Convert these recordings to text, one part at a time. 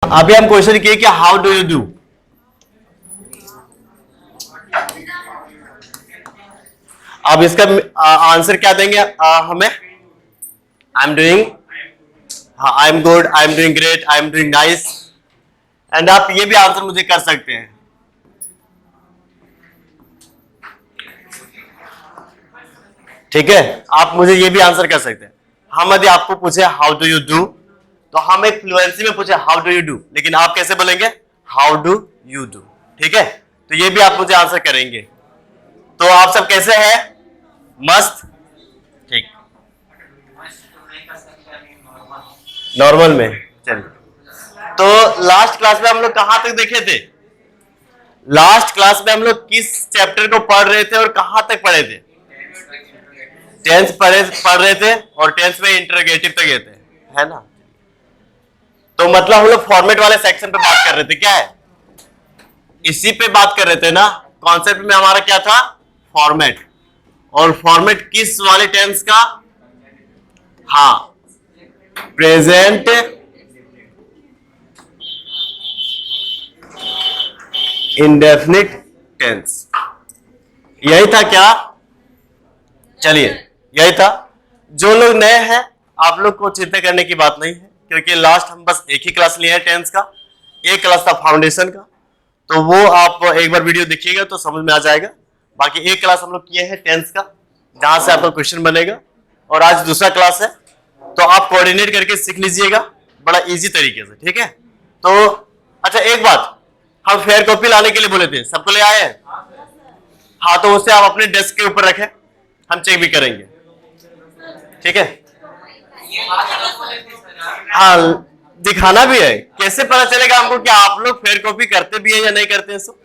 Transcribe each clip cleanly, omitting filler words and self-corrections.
अभी हम क्वेश्चन किए कि हाउ डू यू डू। अब इसका आंसर क्या देंगे हमें? I am doing, I am good, I am doing great, I am doing nice. And आप ये भी आंसर मुझे कर सकते हैं। ठीक है, आप मुझे ये भी आंसर कर सकते हैं। हम यदि आपको पूछे हाउ डू यू डू, तो हम एक फ्लुएंसी में पूछे हाउ डू यू डू, लेकिन आप कैसे बोलेंगे? How do you do. ठीक है, तो ये भी आप मुझे आंसर करेंगे। तो आप सब कैसे हैं? मस्त? ठीक, नॉर्मल में। चलिए, तो लास्ट क्लास में हम लोग कहां तक देखे थे? लास्ट क्लास में हम लोग किस चैप्टर को पढ़ रहे थे और कहां तक पढ़े थे? टेंस पढ़ रहे थे और टेंस में इंटरोगेटिव तक गए थे, है ना? तो मतलब हम लोग फॉर्मेट वाले सेक्शन पे बात कर रहे थे। क्या है? इसी पे बात कर रहे थे ना। कॉन्सेप्ट में हमारा क्या था? फॉर्मेट। और फॉर्मेट किस वाले टेंस का? हाँ, प्रेजेंट इंडेफिनिट टेंस। यही था क्या? चलिए, यही था। जो लोग नए हैं, आप लोग को चिंता करने की बात नहीं है, क्योंकि लास्ट हम बस एक ही क्लास लिए हैं टेंस का। एक क्लास था फाउंडेशन का, तो वो आप एक बार वीडियो देखिएगा तो समझ में आ जाएगा। बाकी एक क्लास हम लोग किए हैं टेंस का, जहां से आपका क्वेश्चन बनेगा। और आज दूसरा क्लास है, तो आप कोऑर्डिनेट करके सीख लीजिएगा बड़ा इजी तरीके से। ठीक है, तो अच्छा एक बात, हम फेयर कॉपी लाने के लिए बोले थे, सबको ले आए हैं? हाँ, तो उसे आप अपने डेस्क के ऊपर रखें, हम चेक भी करेंगे। ठीक है, हाँ, दिखाना भी है। कैसे पता चलेगा हमको कि आप लोग फेयर कॉपी करते भी हैं या नहीं करते हैं? सो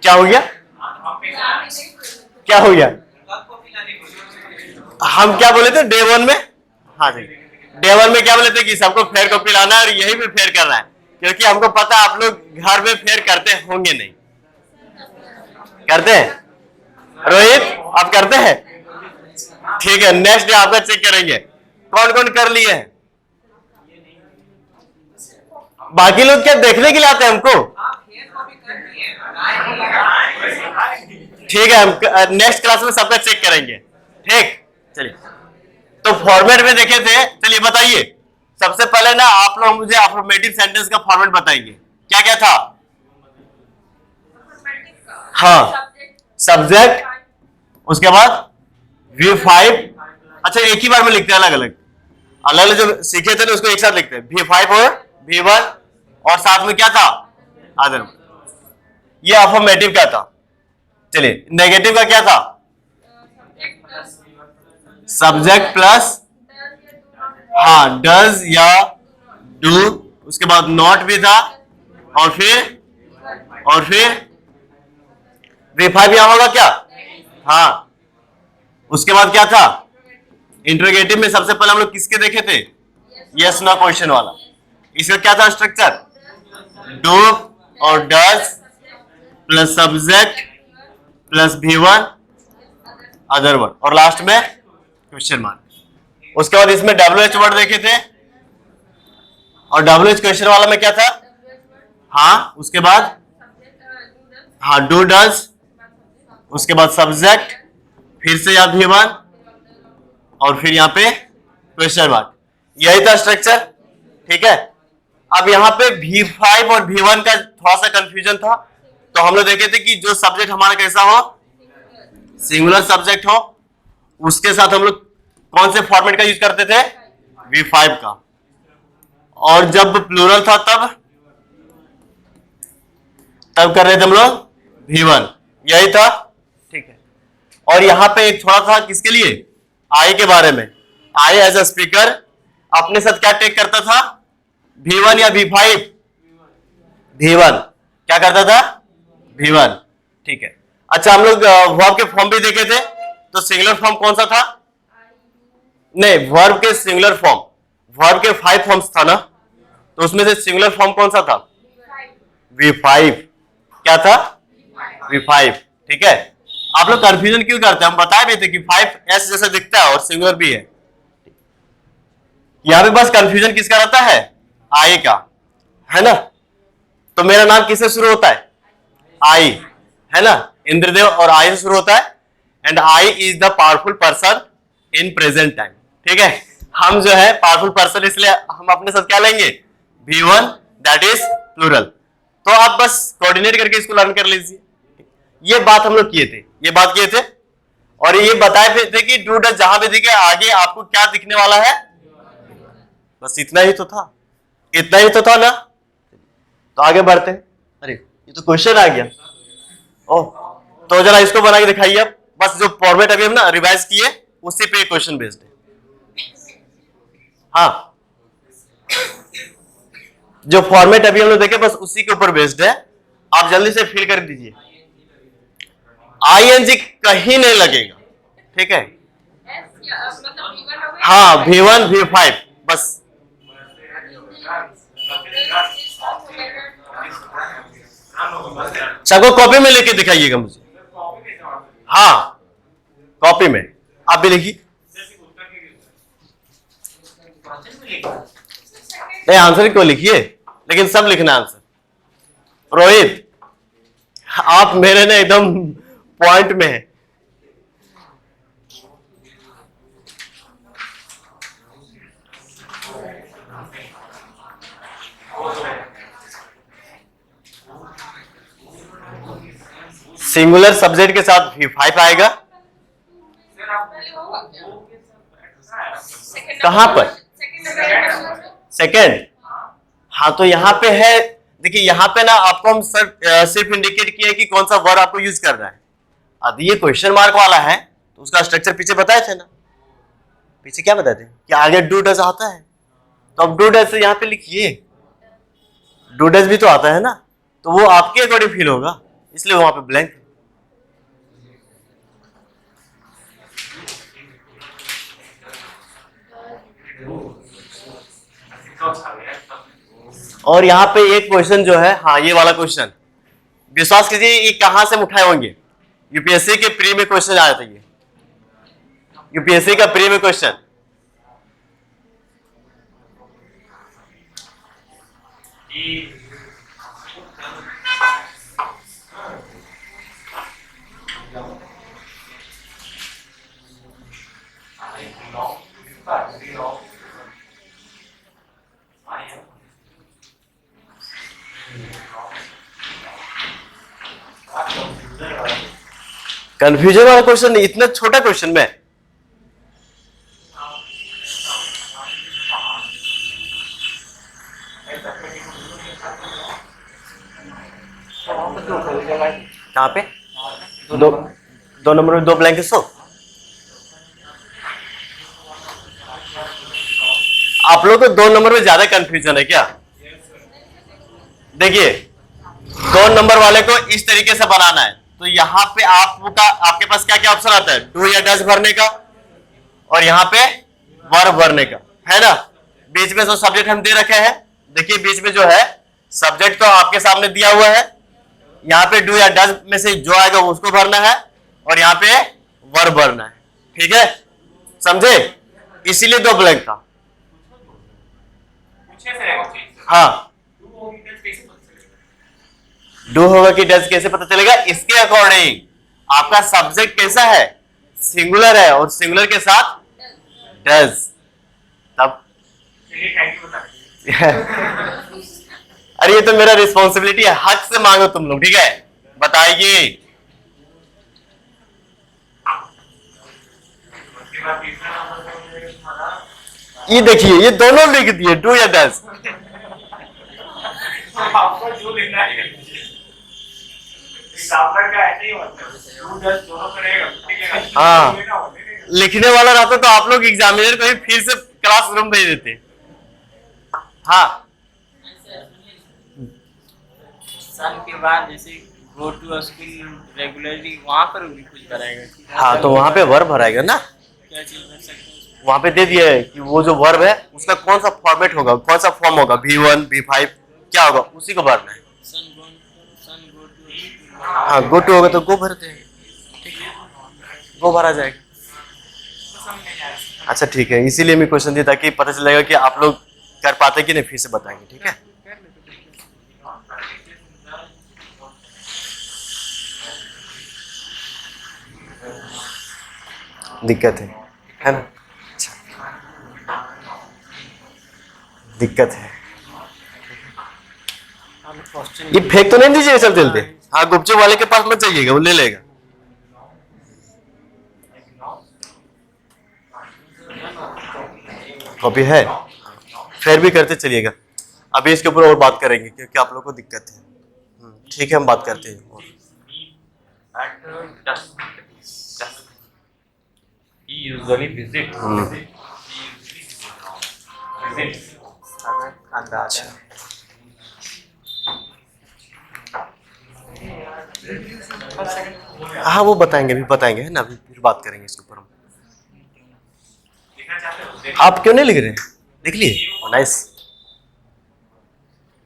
क्या हो गया? क्या हो गया? हम क्या बोले थे डे 1 में? हाँ जी, डे 1 में क्या बोले थे कि सबको फेयर कॉपी लाना है और यही पे फेयर करना है, क्योंकि हमको पता है आप लोग घर में फेयर करते होंगे नहीं। करते हैं? रोहित, आप करते हैं? ठीक है, नेक्स्ट डे आपका चेक करेंगे कौन कौन कर लिए हैं। बाकी लोग क्या देखने के लिए आते हैं हमको? ठीक है, हम नेक्स्ट क्लास में सबका चेक करेंगे। ठीक, चलिए, तो फॉर्मेट में देखे थे। चलिए बताइए, सबसे पहले ना आप लोग मुझे अफर्मेटिव सेंटेंस का फॉर्मेट बताएंगे। क्या क्या था? हाँ, सब्जेक्ट, उसके बाद V5। अच्छा, एक ही बार में लिखते हैं, अलग अलग अलग अलग जो सीखे थे ना उसको एक साथ लिखते हैं, V5 और V1, और साथ में क्या था? अदर। ये अफर्मेटिव का था। चलिए, नेगेटिव का क्या था? सब्जेक्ट प्लस, हाँ, डज या डू, उसके बाद नॉट भी था, और फिर V5 यहां होगा क्या? हाँ, उसके बाद क्या था? इंटरोगेटिव में सबसे पहले हम लोग किसके देखे थे? यस नो क्वेश्चन वाला। इसका क्या था स्ट्रक्चर? डू और does plus subject plus V1 other word, और लास्ट में क्वेश्चन मार्क। उसके बाद इसमें WH वर्ड देखे थे, और WH क्वेश्चन वाला में क्या था? हाँ, उसके बाद हाँ, डू डज, उसके बाद सब्जेक्ट, फिर से यहाँ V1, और फिर यहाँ पे क्वेश्चन मार्क। यही था स्ट्रक्चर। ठीक है, अब यहाँ पे V5 और V1 का थोड़ा सा कंफ्यूजन था, तो हम लोग देखे थे कि जो सब्जेक्ट हमारा कैसा हो, सिंगुलर सब्जेक्ट हो, उसके साथ हम लोग कौन से फॉर्मेट का यूज करते थे? V5 का। और जब प्लूरल था तब कर रहे थे हम लोग V1। यही था। ठीक है, और यहां पे एक थोड़ा था किसके लिए? आई के बारे में। आई एज अ स्पीकर अपने साथ क्या टेक करता था? V1 या V5? V1। क्या करता था? V1। ठीक है, अच्छा, हम लोग वर्ब के फॉर्म भी देखे थे, तो सिंगुलर फॉर्म कौन सा था? नहीं, वर्ब के सिंगुलर फॉर्म, वर्ब के 5 फॉर्म्स था ना, तो उसमें से सिंगुलर फॉर्म कौन सा था? V5। क्या था? V5। ठीक है, आप लोग कंफ्यूजन क्यों करते हैं? हम बताए भी थे कि 5S जैसा दिखता है और सिंगुलर भी है। यहाँ पे बस कंफ्यूजन किसका रहता है, आई का, है ना। तो मेरा नाम किससे शुरू होता है, आई, है ना, इंद्रदेव और आई से शुरू होता है। And I is the powerful person in present time, ठीक है। हम जो है पावरफुल पर्सन, इसलिए हम अपने साथ क्या लेंगे, V1, दैट इज प्लूरल। तो आप बस कोऑर्डिनेट करके इसको लर्न कर लीजिए। ये बात हम लोग किए थे, ये बात किए थे, और ये बताए थे कि डू डज जहां पे दिखे आगे आपको क्या दिखने वाला है, बस इतना ही तो था, इतना ही तो था ना। तो आगे बढ़ते हैं। अरे ये तो क्वेश्चन आ गया। ओह, तो जरा इसको बना के दिखाइए आप। बस जो फॉर्मेट अभी हम ना रिवाइज किए उसी पे क्वेश्चन बेस्ड है। हाँ, जो फॉर्मेट अभी हम लोग देखे बस उसी के ऊपर बेस्ड है। आप जल्दी से फिल कर दीजिए। ING कहीं नहीं लगेगा, ठीक है। हाँ, V1 V5 बस। चलो कॉपी में लेके दिखाइएगा मुझे। हाँ, कॉपी में आप भी लिखिए। नहीं, आंसर क्यों लिखिए, लेकिन सब लिखना आंसर। रोहित, आप मेरे ने एकदम पॉइंट में है। सिंगुलर सब्जेक्ट के साथ V5 आएगा। कहां पर, सेकेंड। हाँ, तो यहां पे है, देखिए यहां पे ना आपको हम सिर्फ इंडिकेट किए कि कौन सा वर्ड आपको यूज करना है। अब ये क्वेश्चन मार्क वाला है तो उसका स्ट्रक्चर पीछे बताए थे ना। पीछे क्या बताए थे कि आगे डू डज आता है, तो अब डू डज से यहां पे लिखिए। डू डज भी तो आता है ना, तो वो आपके अकॉर्डिंग फील होगा, इसलिए वहां पे ब्लैंक। और यहाँ पे एक क्वेश्चन जो है, हाँ ये वाला क्वेश्चन विश्वास कीजिए ये कहां से उठाए होंगे, यूपीएससी के प्री में क्वेश्चन आया था ये, यूपीएससी का प्री में क्वेश्चन। कंफ्यूजन वाला क्वेश्चन नहीं, इतना छोटा क्वेश्चन में। कहाँ पे दो नंबर में 2 ब्लैंक सो। आप लोग को 2 नंबर में ज्यादा कंफ्यूजन है क्या? देखिए 2 नंबर वाले को इस तरीके से बनाना है, तो यहाँ पे आपके पास क्या क्या ऑप्शन आता है, डू या डज भरने का, और यहाँ पे वर्ब भरने का, है ना। बीच में जो सब्जेक्ट हम दे रखे हैं, देखिए बीच में जो है सब्जेक्ट तो आपके सामने दिया हुआ है, यहाँ पे डू या डज में से जो आएगा उसको भरना है, और यहाँ पे वर्ब भरना है, ठीक है, समझे। इसीलिए 2 ब्लैंक था। हाँ, डू होगा कि डज कैसे पता चलेगा, इसके अकॉर्डिंग आपका सब्जेक्ट कैसा है, सिंगुलर है, और सिंगुलर के साथ डज, तब अरे ये तो मेरा रिस्पॉन्सिबिलिटी है, हक से मांगो तुम लोग, ठीक है, बताइए। ये देखिए ये दोनों लिख दिए, डू या डज। आपको जो लिखना है एग्जाम्पल का ऐसे ही होता है, डू डज दोनों करेगा। हाँ, लिखने वाला रहता तो आप लोग एग्जामिनर को ही फिर से क्लासरूम भेज देते। हाँ, सन के बाद जैसे गो टू स्कूल रेगुलरली, वहां पर भी कुछ कराएगा। हाँ, तो वहां पे वर्ब भराएगा ना, क्या चीज कर सकते हैं? वहां पे दे दिया है कि वो जो वर्ब है उसका कौन सा फॉर्मेट होगा, कौन सा फॉर्म होगा, V1 V5 क्या होगा, उसी को भरना है। सन गो टू, हाँ, गो टू होगा तो गो भरते हैं, ठीक है, गो भरा जाएगा। अच्छा ठीक है, इसीलिए मैं क्वेश्चन दिया ताकि पता चलेगा कि आप लोग कर पाते कि नहीं, फिर से बताएंगे, ठीक है। दिक्कत है ना? अच्छा, दिक्कत है। ये फेंक तो नहीं दीजिए चलते चलते। हाँ, गुपचुप वाले के पास मत जाइएगा, वो ले लेगा। कॉपी है, फिर भी करते चलिएगा। अभी इसके ऊपर और बात करेंगे क्योंकि आप लोगों को दिक्कत है। ठीक है, हम बात करते हैं और He usually visits. अच्छा, हाँ वो बताएंगे, अभी बताएंगे, है ना, अभी फिर बात करेंगे इसके ऊपर हम। देखना चाहते हो? आप क्यों नहीं लिख रहे? लिख लिए? नाइस।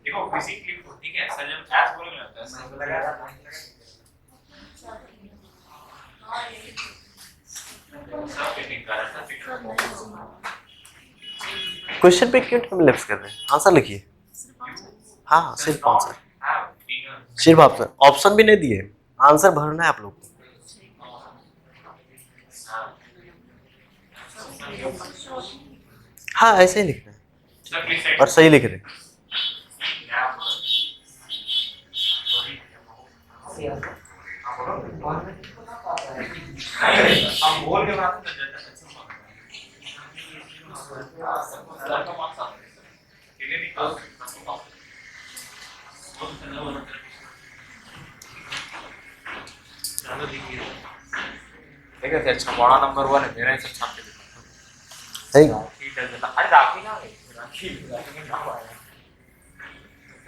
देखो किसी क्लिप को, ठीक है, सर जब एस बोलेंगे ना तो ऐसा लगा सब फिटिंग कर रहा था, फिटिंग क्वेश्चन पे क्यों टाइम लैप्स कर रहे हैं? आंसर लिखिए। हाँ, सिर्फ आंसर, सिर्फ ऑप्शन, ऑप्शन भी नहीं दिए, आंसर भरना है आप लोग को। हाँ, ऐसे ही लिखना है और सही लिख रहे हैं। हम बोल के बात कर देते हैं। देखो अच्छा बड़ा नंबर 1 है, मेरा हिसाब छाप के देखो। अरे राखी ना है, राखी ना आया,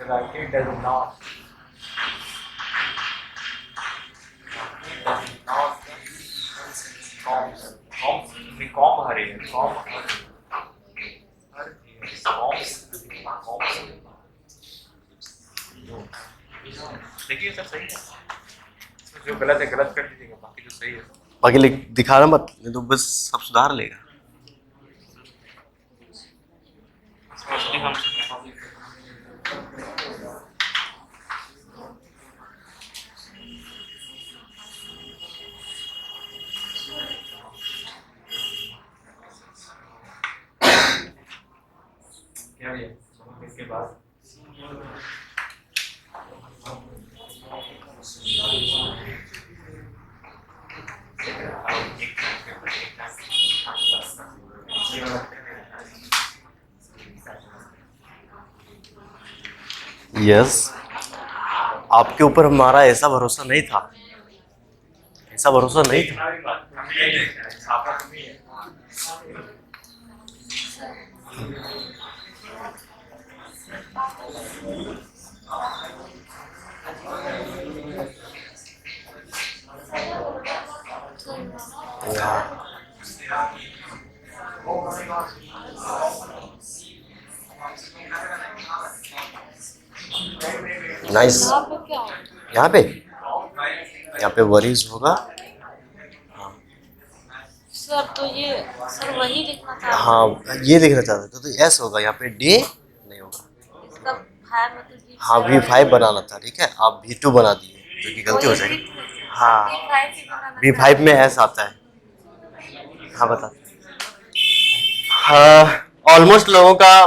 Rakhi does not come here come देखिए सब सही है, जो गलत है गलत कर दीजिएगा, बाकी जो सही है बाकी दिखाना मत, नहीं तो बस सब सुधार लेगा। क्या भैया इसके बाद यस, आपके ऊपर हमारा ऐसा भरोसा नहीं था, ऐसा भरोसा नहीं था। नाइस। यहाँ पे वरीज होगा। सर तो ये सर वही लिखना था। हाँ, ये लिखना चाहते थे तो एस होगा, यहाँ पे डी नहीं होगा। इसका 5 मतलब हाँ, V5 बनाना था, ठीक है, आप V2 बना दिए जो कि गलती हो जाएगी। हाँ, V5 में एस आता है। हाँ बता। हाँ, ऑलमोस्ट लोगों का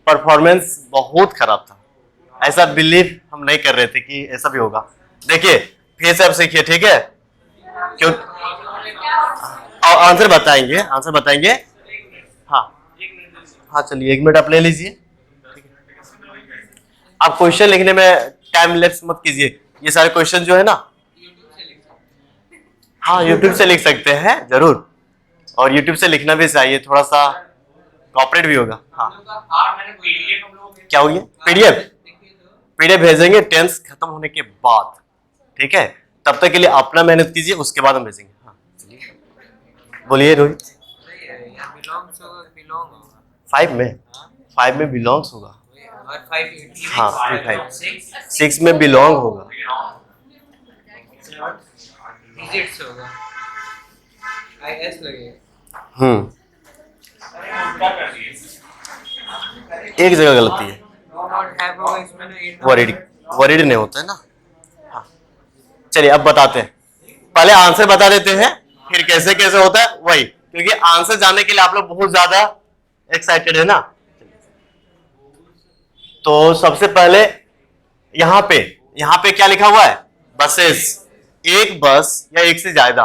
परफॉर्मेंस बहुत खराब था, ऐसा बिलीव हम नहीं कर रहे थे कि ऐसा भी होगा। देखिए फिर से आप सीखिए, ठीक है, क्यों आंसर बताएंगे, आंसर बताएंगे। हाँ हाँ, चलिए 1 मिनट आप ले लीजिए। आप क्वेश्चन लिखने में टाइम लैप्स मत कीजिए, ये सारे क्वेश्चन जो है ना, हाँ यूट्यूब से लिख सकते हैं जरूर, और यूट्यूब से लिखना भी चाहिए, थोड़ा सा कॉपरेट भी होगा। हाँ क्या हो गया? पीडीएफ भेजेंगे 10th खत्म होने के बाद, ठीक है, तब तक के लिए अपना मेहनत कीजिए, उसके बाद हम भेजेंगे। हाँ बोलिए रोहित। 5 में बिलोंग्स होगा। हाँ 6 में बिलोंग होगा। डिजिट्स होगा, IS लगेगा। उल्टा कर दिए। एक जगह गलती है, डू नॉट हैव होगा इसमें तो इट वरीड वरीड नहीं होता है ना। हाँ चलिए अब बताते हैं, पहले आंसर बता देते हैं फिर कैसे कैसे होता है वही, क्योंकि आंसर जानने के लिए आप लोग बहुत ज्यादा एक्साइटेड है ना। तो सबसे पहले यहाँ पे क्या लिखा हुआ है, बसेस, एक बस या एक से ज्यादा,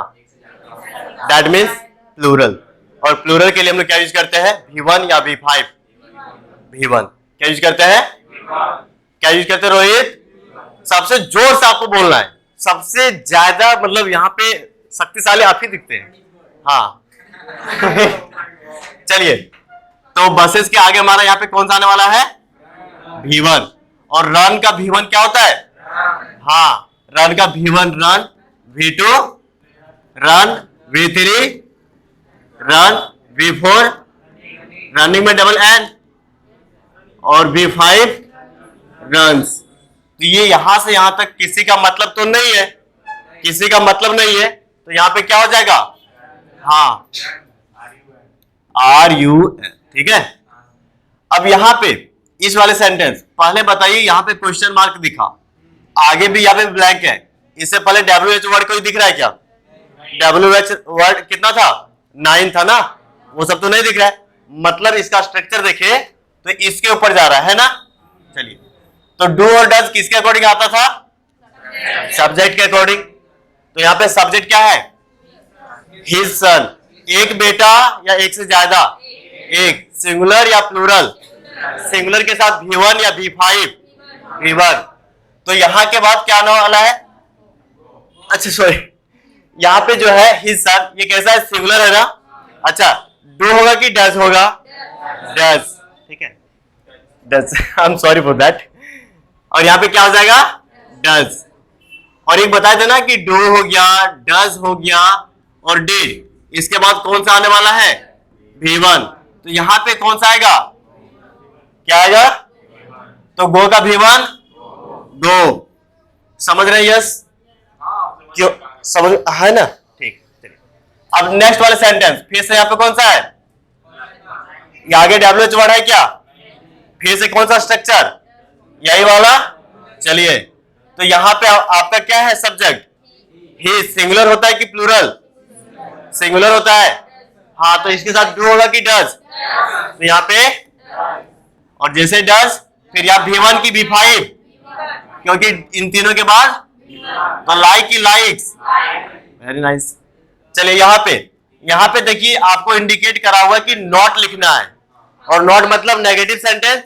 दैट मीन्स प्लूरल। और प्लूरल के लिए हम लोग क्या यूज करते हैं, V1 या V5, V1 क्या यूज करते हैं, क्या यूज करते हैं रोहित, सबसे जोर से आपको बोलना है, सबसे ज्यादा मतलब यहाँ पे शक्तिशाली आप ही दिखते हैं। हाँ चलिए, तो बसेस के आगे हमारा यहाँ पे कौन सा आने वाला है, V1। और रन का V1 क्या होता है, हाँ रन का V1 run, V2 run, V3 run, V4 running में डबल एन, और V5 रन्स। तो ये यहां से यहां तक किसी का मतलब तो नहीं है, किसी का मतलब नहीं है, तो यहां पे क्या हो जाएगा, हाँ RU, ठीक है। अब यहां पे इस वाले सेंटेंस, पहले बताइए यहां पे क्वेश्चन मार्क दिखा, आगे भी यहाँ पे ब्लैंक है, इससे पहले WH वर्ड कोई दिख रहा है क्या, WH वर्ड कितना था, 9 था ना, वो सब तो नहीं दिख रहा है, मतलब इसका स्ट्रक्चर देखिए तो इसके ऊपर जा रहा है ना। चलिए, तो डू और डज किसके अकॉर्डिंग आता था, सब्जेक्ट के अकॉर्डिंग। तो यहाँ पे सब्जेक्ट क्या है, हिज सन, एक बेटा या एक से ज्यादा, एक, सिंगुलर या प्लूरल, सिंगुलर के साथ V1 या V5, V1। तो यहां के बाद क्या आने वाला है, अच्छा सॉरी, यहाँ पे जो है हिज सन, ये कैसा है, सिंगुलर है ना, अच्छा डू होगा कि डज होगा, डज, ठीक है does, I am sorry for that. और यहाँ पे क्या हो जाएगा, डज। और एक बताए थे ना कि डू हो गया, डज हो गया और डिड, इसके बाद कौन सा आने वाला है, V1। तो यहाँ पे कौन सा आएगा, क्या आएगा, तो गो का V1 गो, समझ रहे हैं, यस क्यों, समझ है ना, ठीक। चलिए अब नेक्स्ट वाले सेंटेंस, फिर से यहाँ पे कौन सा है, ये आगे WH वर्ड है क्या, फिर से कौन सा स्ट्रक्चर, यही वाला। चलिए, तो यहाँ पे आपका क्या है सब्जेक्ट, ही, सिंगुलर होता है कि प्लूरल, सिंगुलर होता है, हाँ तो इसके साथ डू होगा कि डज, तो यहाँ पे, और जैसे डज फिर यहाँ V1 की V5, क्योंकि इन तीनों के बाद तो लाइक की लाइक्स, वेरी नाइस। चलिए यहाँ पे देखिए आपको इंडिकेट करा हुआ कि नॉट लिखना है, और नॉट मतलब नेगेटिव सेंटेंस,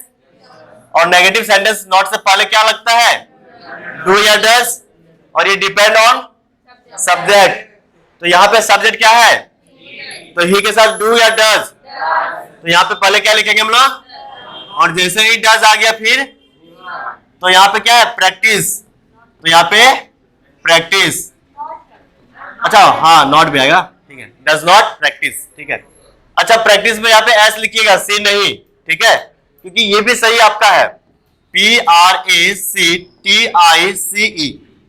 और नेगेटिव सेंटेंस नॉट से पहले क्या लगता है, डू या डज, और ये डिपेंड ऑन सब्जेक्ट। तो यहाँ पे सब्जेक्ट क्या है, तो ही के साथ डू या डज, तो यहाँ पे पहले क्या लिखेंगे हम लोग, और जैसे ही डज आ गया फिर, तो यहाँ पे क्या है, प्रैक्टिस, तो यहाँ पे प्रैक्टिस, अच्छा हाँ नॉट भी आएगा, ठीक है, डज नॉट प्रैक्टिस, ठीक है। अच्छा प्रैक्टिस में यहाँ पे एस लिखिएगा, सी नहीं, ठीक है, क्योंकि ये भी सही आपका है, PRACTICE,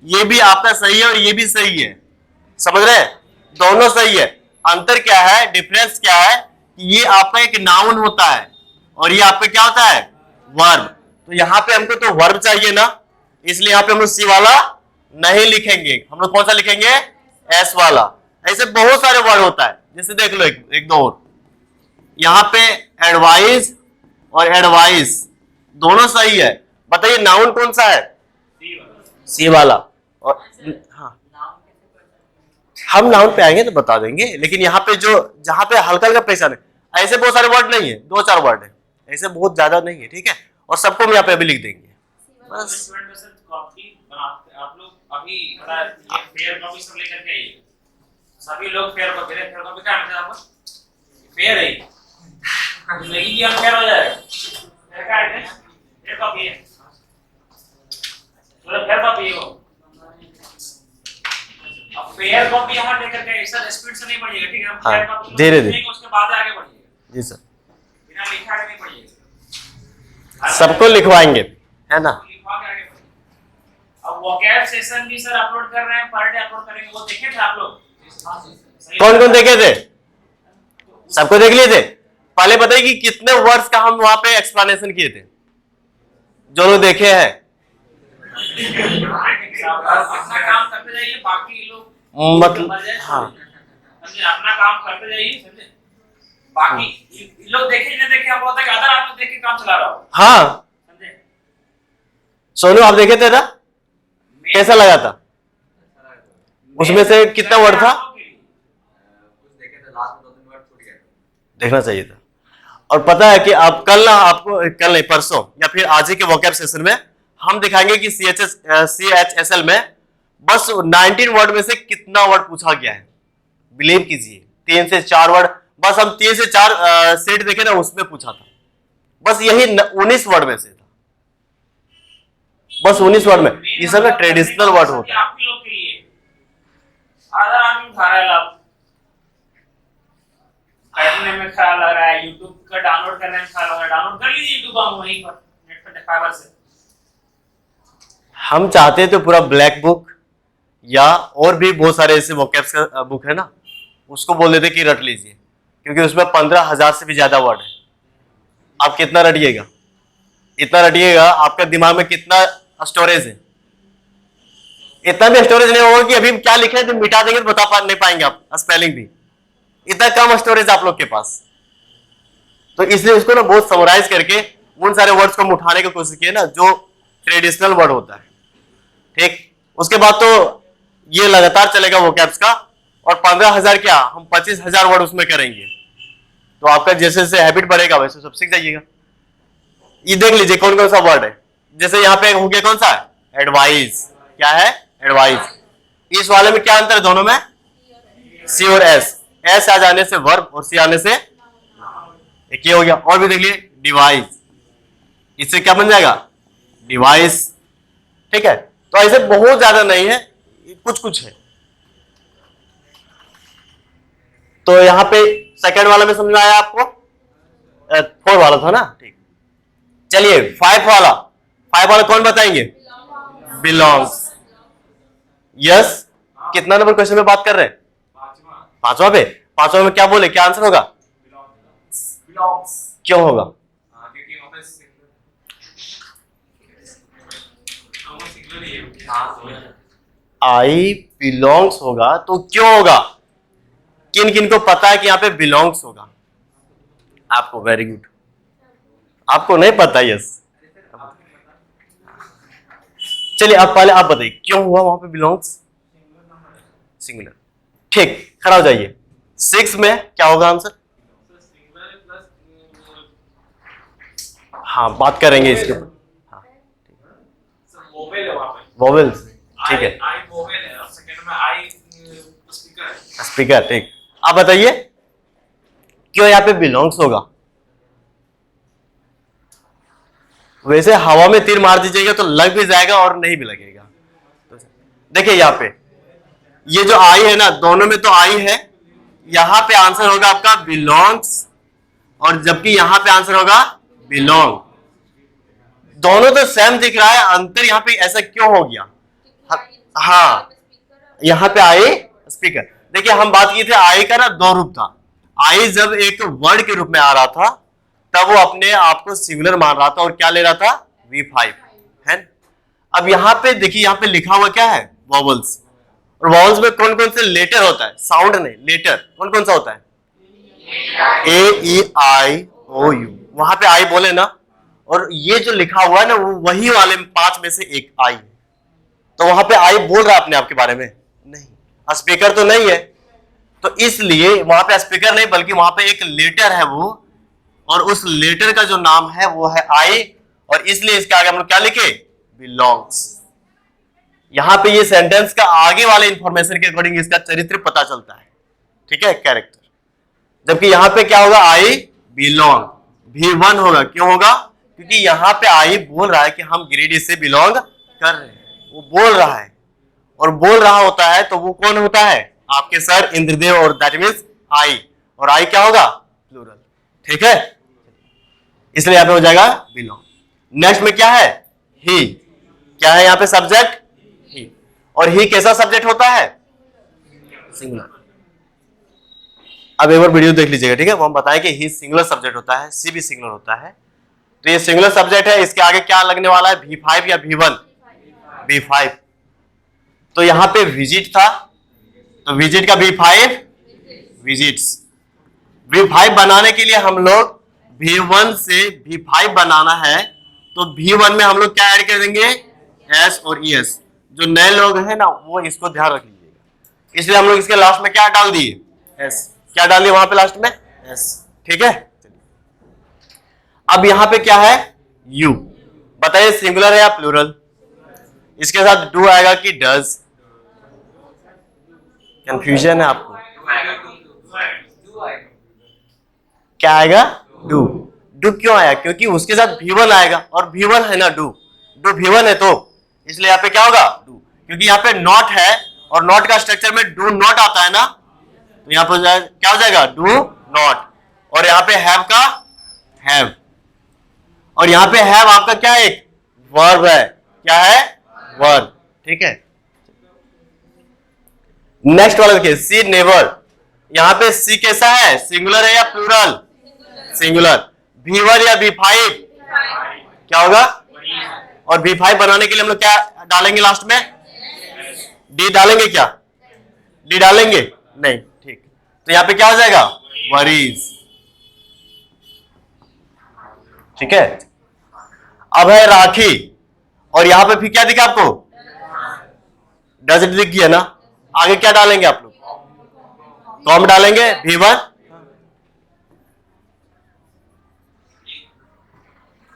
ये भी आपका सही है और ये भी सही है, समझ रहे हैं, दोनों सही है। अंतर क्या है, डिफरेंस क्या है, ये आपका एक नाउन होता है और ये आपका क्या होता है, वर्ब। तो यहाँ पे हमको तो वर्ब चाहिए ना, इसलिए यहाँ पे हम लोग सी वाला नहीं लिखेंगे, हम लोग कौन सा लिखेंगे, एस वाला। ऐसे बहुत सारे वर्ड होता है, जैसे देख लो एक दो और, यहाँ पे एडवाइस और एडवाइस दोनों सही है, बताइए नाउन कौन सा है, सी वाला। और हाँ हम नाउन पे आएंगे तो बता देंगे, लेकिन यहाँ पे जो जहां पे हल्का हल्का प्रेशर है, ऐसे बहुत सारे वर्ड नहीं है, 2-4 वर्ड है, ऐसे बहुत ज्यादा नहीं है, ठीक है, और सबको हम यहाँ पे अभी लिख देंगे बस। आप लोग अभी फेयर कॉपी सब लेकर के आइए, सभी लोग फेयर कॉपी क्या है आपको, फेयर है नहीं कि फेयर हो जाएगा, फेयर कॉपी है, चलो फेयर कॉपी है वो, अब फेयर कॉपी यहाँ लेकर के सर स्पीड से नहीं पढ़िएगा, ठीक है, हम फेयर कॉपी धीरे-धीरे उसके बाद आगे बढ़िएगा, जी सर, बिना लिखे आगे नहीं पढ़िएगा, सबको लिखवाएंगे है ना। अब वोकैब सेशन भी सर अपलोड कर रहे हैं, पर डे अपलोड करेंगे, वो देखे थे आप लोग, कौन कौन देखे थे, सबको देख लिए थे? पहले बताइए कि कितने वर्ड्स का हम वहां पे एक्सप्लेनेशन किए थे, जो लोग देखे हैं? अपना काम करते जाइए, बाकी लोग मतलब हाँ, समझे, अपना काम करते जाइए, समझे, बाकी लोग देखे नहीं देखे, हम बोलते हैं कि अदर आप लोग देख के काम चला रहा हो, हाँ। समझे। सोनू आप देखे थे ना, कैसा लगा था? उसमें से कितना वर्ड था? देखना चाहिए था। और पता है कि आप कल ना, आपको कल नहीं परसों या फिर आज ही के वोकैब सेशन में हम दिखाएंगे कि CHSL में बस 19 वर्ड में से कितना वर्ड पूछा गया है। बिलीव कीजिए 3 से 4 वर्ड, बस हम 3 से 4 सेट देखे ना, उसमें पूछा था। बस यही 19 वर्ड में से था, बस 19 वर्ड में। ये सब ना ट्रेडिशनल वर्ड होता है। आपके लोग के लिए अदर आदमी उठा रहा है लाभ, बैठने में ख्याल लग रहा है, यूट्यूब का डाउनलोड करने में ख्याल लग रहा है, डाउनलोड कर लीजिए यूट्यूब हम वहीं पर नेट पर फाइबर से। हम चाहते हैं तो पूरा ब्लैक बुक या और भी बहुत सारे ऐसे वोकैब्स का बुक है ना, उसको बोल देते कि रट लीजिए, क्योंकि उसमें 15,000 से भी ज्यादा वर्ड है। आप कितना रटिएगा? इतना रटिएगा, आपका दिमाग में कितना स्टोरेज है? इतना भी स्टोरेज नहीं होगा कि अभी क्या लिखे हैं तो मिटा देंगे तो बता नहीं पाएंगे आप स्पेलिंग भी। इतना कम स्टोरेज आप लोग के पास, तो इसलिए उसको ना बहुत समराइज करके उन सारे वर्ड्स को हम उठाने की कोशिश किए ना, जो ट्रेडिशनल वर्ड होता है। ठीक, उसके बाद तो ये लगातार चलेगा वोकैब्स का, और 15,000 क्या, हम 25,000 वर्ड उसमें करेंगे। तो आपका जैसे जैसे हैबिट बढ़ेगा वैसे सब सीख जाइएगा। ये देख लीजिए कौन कौन सा वर्ड है। जैसे यहाँ पे हो गया कौन सा है? एडवाइस। क्या है? एडवाइस। इस वाले में क्या अंतर है दोनों में? सी और एस। एस आ जाने से वर्ब और सी आने से एक ये हो गया। और भी देख लिए, डिवाइस, इससे क्या बन जाएगा? डिवाइस। ठीक है, तो ऐसे बहुत ज्यादा नहीं है, कुछ कुछ है। तो यहां पे सेकंड वाला में समझ में आया आपको? 4 वाला था ना? ठीक, चलिए 5 वाला। 5 वाला कौन बताएंगे? बिलोंग्स। यस, कितना नंबर क्वेश्चन में बात कर रहे हैं? पांचवा पे। पांचवा में क्या बोले, क्या आंसर होगा? क्यों होगा? आई बिलोंग्स होगा तो क्यों होगा? किन किन को पता है कि यहां पे बिलोंग्स होगा? आपको, वेरी गुड। आपको नहीं पता? यस, चलिए आप पहले आप बताइए क्यों हुआ वहां पे बिलोंग्स? सिंगुलर। ठीक, खड़ा हो जाइए। 6 में क्या होगा आंसर? हाँ, बात करेंगे इसके ऊपर। हाँ, वोवेल्स। ठीक है, स्पीकर। ठीक, आप बताइए क्यों यहाँ पे बिलोंग्स होगा? वैसे हवा में तीर मार दीजिएगा तो लग भी जाएगा और नहीं भी लगेगा। तो देखिए यहाँ पे ये जो आई है ना, दोनों में तो आई है। यहां पे आंसर होगा आपका बिलोंग्स, और जबकि यहां पे आंसर होगा बिलोंग। दोनों तो सेम दिख रहा है, अंतर यहां पे ऐसा क्यों हो गया? हाँ, यहां पे आई स्पीकर। देखिए हम बात की थी आई का ना 2 रूप था। आई जब एक वर्ड के रूप में आ रहा था तब वो अपने आप को सिंगुलर मान रहा था और क्या ले रहा था? V5 है। अब यहां पे देखिए, यहां पे लिखा हुआ क्या है? वॉवल्स। और वॉवल्स में कौन कौन से लेटर होता है? साउंड नहीं, लेटर। कौन कौन सा होता है? A-E-I-O-U। वहां पे आई बोले ना, और ये जो लिखा हुआ है ना, वो वही वाले 5 में से एक आई है। तो वहां पे आई बोल रहा है अपने आप के बारे में? नहीं, स्पीकर तो नहीं है। तो इसलिए वहां पे स्पीकर नहीं, बल्कि वहां पे एक लेटर है वो, और उस लेटर का जो नाम है वो है आई, और इसलिए इसके आगे हम लोग क्या लिखे? बिलोंग्स। यहां पे ये सेंटेंस का आगे वाले इंफॉर्मेशन के अकॉर्डिंग इसका चरित्र पता चलता है। ठीक है, कैरेक्टर। जबकि यहां पे क्या होगा? I belong. V1 होगा। क्यों होगा? क्योंकि यहां पे आई बोल रहा है कि हम गिरिडीह से बिलोंग कर रहे हैं। वो बोल रहा है, और बोल रहा होता है तो वो कौन होता है? आपके सर इंद्रदेव, और दैट मींस आई। और आई क्या होगा? प्लूरल। ठीक है, इसलिए यहां पे हो जाएगा बिलोंग। नेक्स्ट में क्या है? ही। क्या है यहां पे? सब्जेक्ट ही। और ही कैसा सब्जेक्ट होता है? सिंगुलर। अब एक बार वीडियो देख लीजिएगा, ठीक है। वो हम बताएं कि ही सिंगुलर सब्जेक्ट होता है, सी भी सिंगुलर होता है। तो ये सिंगुलर सब्जेक्ट है, इसके आगे क्या लगने वाला है, V5 या V1? V5। तो यहां पे विजिट था, तो विजिट का V5 विजिट्स। V5 बनाने के लिए हम लोग V1 से V5 बनाना है, तो V1 में हम लोग क्या ऐड कर देंगे, S और ES। जो नए लोग हैं ना वो इसको ध्यान रख लीजिएगा, इसलिए हम लोग इसके लास्ट में क्या डाल दिए, S। क्या डाल दिए वहां पे लास्ट में, S, ठीक है। अब यहां पे क्या है, U। बताइए सिंगुलर है या प्लूरल? इसके साथ डू आएगा कि डज? कंफ्यूजन है आपको? क्या आएगा, डू। डू क्यों आया, क्योंकि उसके साथ V1 आएगा और V1 है ना डू, डू V1 है, तो इसलिए यहाँ पे क्या होगा, डू। क्योंकि यहाँ पे नॉट है और नॉट का स्ट्रक्चर में डू नॉट आता है ना, तो यहाँ पर क्या हो जाएगा, डू नॉट। और यहाँ पे हैव का हैव, और यहाँ पे हैव आपका क्या है, एक वर्ब है। क्या है, वर्ब, ठीक है। नेक्स्ट वाला देखिए, सी नेवर। यहाँ पे सी कैसा है, सिंगुलर है या प्लूरल? सिंगुलर। V1 या V5? क्या होगा, और V5 बनाने के लिए हम लोग क्या डालेंगे लास्ट में, डी डालेंगे। क्या डी डालेंगे, नहीं, ठीक। तो यहाँ पे क्या हो जाएगा, वरीज, ठीक है। अब है राखी, और यहां पे फिर क्या दिखा आपको, डज दिख गया ना। आगे क्या डालेंगे आप लोग, कॉम डालेंगे, V1।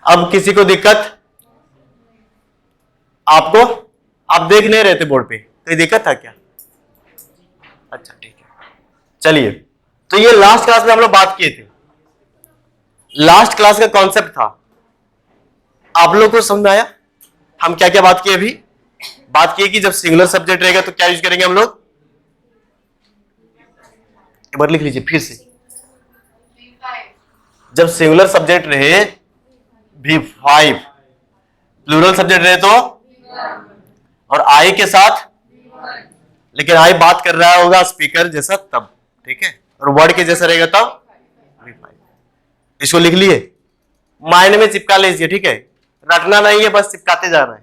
अब किसी को दिक्कत, आपको, आप देख नहीं रहे थे बोर्ड पे, कोई दिक्कत था क्या? अच्छा, ठीक है, चलिए। तो ये लास्ट क्लास में हम लोग बात किए थे, लास्ट क्लास का कॉन्सेप्ट था, आप लोग को समझ आया? हम क्या क्या बात किए, अभी बात किए कि जब सिंगुलर सब्जेक्ट रहेगा तो क्या यूज करेंगे हम लोग, एक बार लिख लीजिए फिर से। जब सिंगुलर सब्जेक्ट रहे V5, प्लूरल सब्जेक्ट रहे तो, और आई के साथ, लेकिन आई बात कर रहा होगा स्पीकर जैसा तब, ठीक है, और वर्ड के जैसा रहेगा तब V5। इसको लिख लिए, माइंड में चिपका लीजिए, ठीक है, रटना नहीं है, बस चिपकाते जाना है।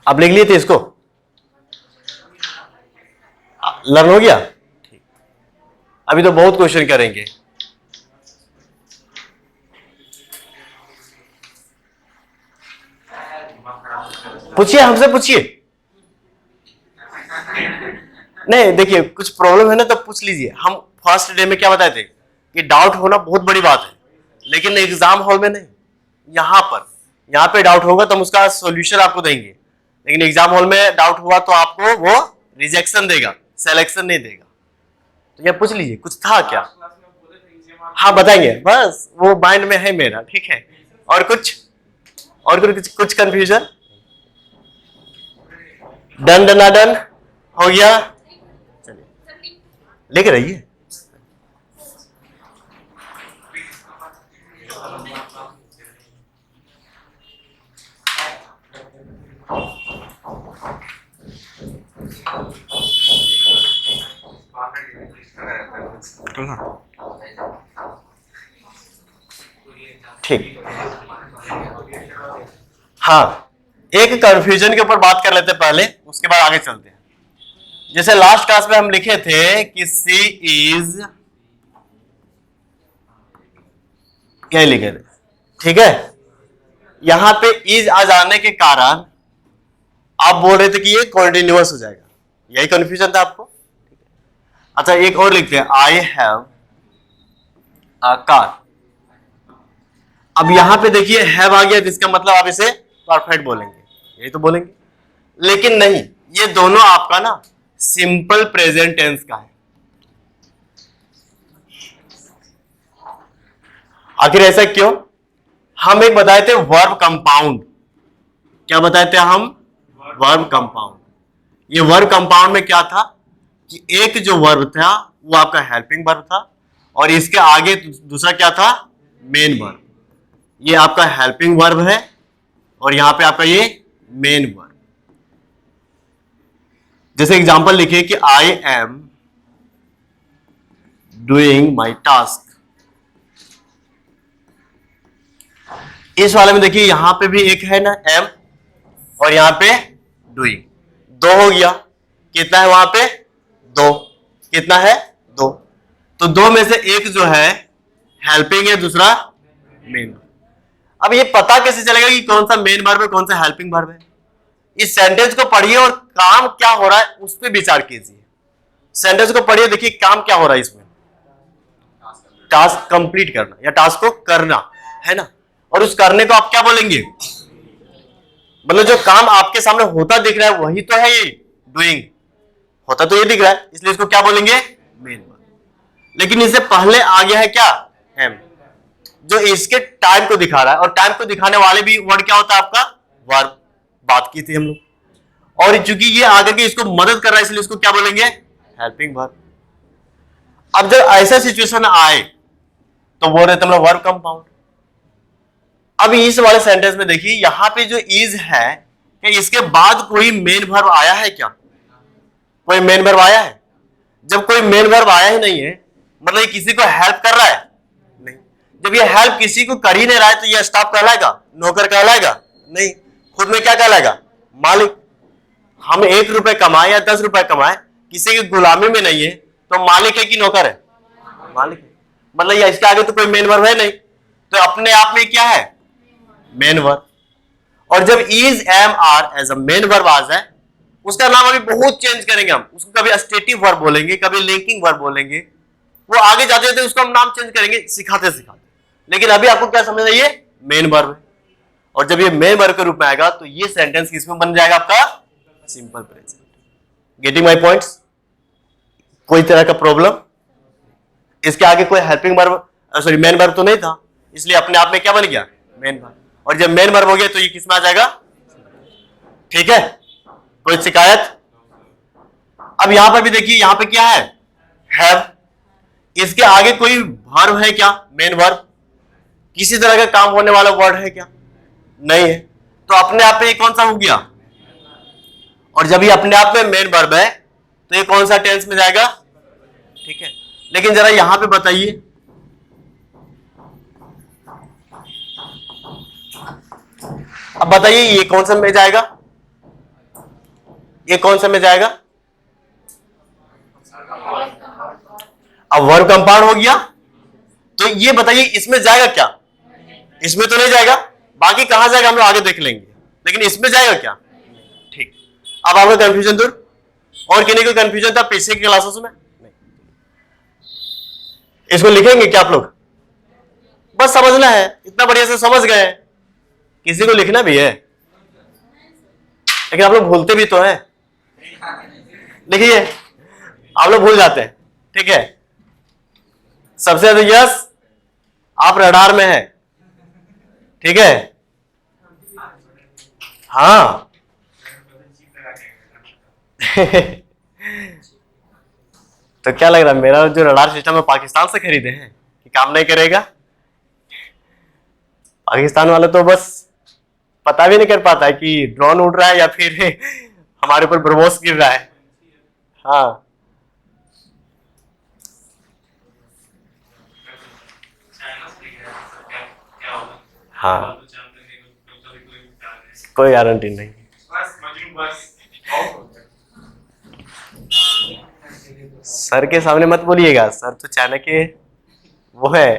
आप लिख लिए थे इसको, लर्न हो गया, ठीक। अभी तो बहुत क्वेश्चन करेंगे। पूछिए, हमसे पूछिए। नहीं, देखिए कुछ प्रॉब्लम है ना तो पूछ लीजिए। हम फर्स्ट डे में क्या बताए थे कि डाउट होना बहुत बड़ी बात है, लेकिन एग्जाम हॉल में नहीं, यहाँ पे डाउट होगा तो हम उसका सॉल्यूशन आपको देंगे, लेकिन एग्जाम हॉल में डाउट हुआ तो आपको वो रिजेक्शन देगा, सिलेक्शन नहीं देगा। तो ये पूछ लीजिए, कुछ था क्या? हाँ बताएंगे, बस वो माइंड में है मेरा, ठीक है। और कुछ कंफ्यूजन? डन डना डन हो गया, चलिए लेके रहिए। ठीक, हाँ, एक कंफ्यूजन के ऊपर बात कर लेते पहले, उसके बाद आगे चलते हैं। जैसे लास्ट क्लास में हम लिखे थे कि सी इज, यही लिखे थे, ठीक है। यहां पे इज आ जाने के कारण आप बोल रहे थे कि ये कॉन्टिन्यूअस हो जाएगा, यही कंफ्यूजन था आपको। अच्छा, एक और लिखते हैं, आई हैव अ कार। अब यहां पे देखिए हैव आ गया, जिसका मतलब आप इसे परफेक्ट बोलेंगे, यही तो बोलेंगे, लेकिन नहीं, ये दोनों आपका ना सिंपल प्रेजेंट टेंस का है। आखिर ऐसा क्यों? हम एक बताए थे वर्ब कंपाउंड। क्या बताए थे हम? Verb compound. ये वर्ब कंपाउंड में क्या था कि एक जो वर्ब था वो आपका हेल्पिंग वर्ब था, और इसके आगे दूसरा क्या था? Main verb. ये आपका हेल्पिंग वर्ब है, और यहां पे आपका ये मेन वर्ब। जैसे एग्जांपल लिखिए कि I am doing my task. इस वाले में देखिए यहां पे भी एक है ना एम, और यहां पे डूइंग, दो हो गया। कितना है वहां पे? दो। कितना है? दो। तो दो में से एक जो है हेल्पिंग है, दूसरा मेन। अब ये पता कैसे चलेगा कि कौन सा मेन वर्ब है, कौन सा हेल्पिंग वर्ब है? इस सेंटेंस को पढ़िए और काम क्या हो रहा है उस पर विचार कीजिए। सेंटेंस को पढ़िए, देखिए काम क्या हो रहा है इसमें। टास्क कंप्लीट करना या टास्क को करना है ना, और उस करने को आप क्या बोलेंगे? मतलब जो काम आपके सामने होता दिख रहा है वही तो है ये डूइंग, होता तो ये दिख रहा है, इसलिए इसको क्या बोलेंगे? Main verb. लेकिन इससे पहले आ गया है क्या? एम, जो इसके टाइम को दिखा रहा है, और टाइम को दिखाने वाले भी वर्ड क्या होता है आपका? वर्ब। बात की थी हम लोग। और चूंकि ये आगे के इसको मदद कर रहा है इसलिए इसको क्या बोलेंगे? Helping verb. अब जब ऐसा सिचुएशन आए तो वो रहता है वर्ब कंपाउंड। अब इस वाले सेंटेंस में देखिए यहां पे जो इज है कि इसके बाद कोई मेन वर्ब आया है क्या? कोई मेन वर्ब आया है? जब कोई मेन वर्ब आया ही नहीं है मतलब ये किसी को हेल्प कर रहा है? नहीं। जब ये हेल्प किसी को कर ही नहीं रहा है तो ये स्टाफ कहलाएगा? नौकर कहलाएगा? नहीं। खुद में क्या कहलाएगा? मालिक। हम 1 रुपए कमाए या 10 रुपए कमाए, किसी की गुलामी में नहीं है तो मालिक है कि नौकर है? मालिक है। मतलब ये इसके आगे तो कोई मेन वर्ब है नहीं, तो अपने आप में क्या है? Main verb. और जब is am are as a main verb आ जाए उसका नाम अभी बहुत चेंज करेंगे हम। उसको कभी स्टेटिव वर्ब बोलेंगे, कभी लिंकिंग वर्ब बोलेंगे, वो आगे जाते जाते उसको हम नाम चेंज करेंगे सिखाते सिखाते। लेकिन अभी आपको क्या समझना है? ये मेन वर्ब है। और जब ये मेन वर्ब के रूप में आएगा तो ये सेंटेंस किसमें बन जाएगा? आपका simple present. Getting my points? कोई तरह का प्रॉब्लम? इसके आगे कोई helping verb, sorry main verb तो नहीं था, इसलिए अपने आप में क्या बन गया? Main verb. और जब मेन वर्ब हो गया तो ये किसमें आ जाएगा? ठीक है, कोई शिकायत? अब यहां पर भी देखिए यहां पे क्या है? हैव। इसके आगे कोई वर्ब है क्या? Main verb? किसी तरह का काम होने वाला वर्ड है क्या? नहीं है। तो अपने आप में ये कौन सा हो गया? और जब ये अपने आप में मेन वर्ब है तो ये कौन सा टेंस में जाएगा? ठीक है। लेकिन जरा यहां पे बताइए, अब बताइए ये कौन सा में जाएगा? ये कौन सा में जाएगा? अब वर्ब कंपाउंड हो गया तो ये बताइए इसमें जाएगा क्या? इसमें तो नहीं जाएगा। बाकी कहां जाएगा हम लोग आगे देख लेंगे, लेकिन इसमें जाएगा क्या? ठीक। अब आपका कंफ्यूजन दूर? और किन्हीं को कंफ्यूजन था पीछे की क्लासेस में? नहीं। इसको लिखेंगे क्या आप लोग? बस समझना है, इतना बढ़िया से समझ गए। किसी को लिखना भी है लेकिन आप लोग भूलते भी तो हैं। लिखिए, आप लोग भूल जाते हैं। ठीक है, सबसे ज्यादा यस आप रडार में है। ठीक है, हाँ। तो क्या लग रहा है मेरा जो रडार सिस्टम है पाकिस्तान से खरीदे हैं कि काम नहीं करेगा? पाकिस्तान वाला तो बस पता भी नहीं कर पाता है कि ड्रोन उड़ रहा है या फिर हमारे ऊपर ब्रह्मोस गिर रहा है। हाँ, हाँ, कोई गारंटी नहीं। सर के सामने मत बोलिएगा, सर तो चाणक्य के वो है।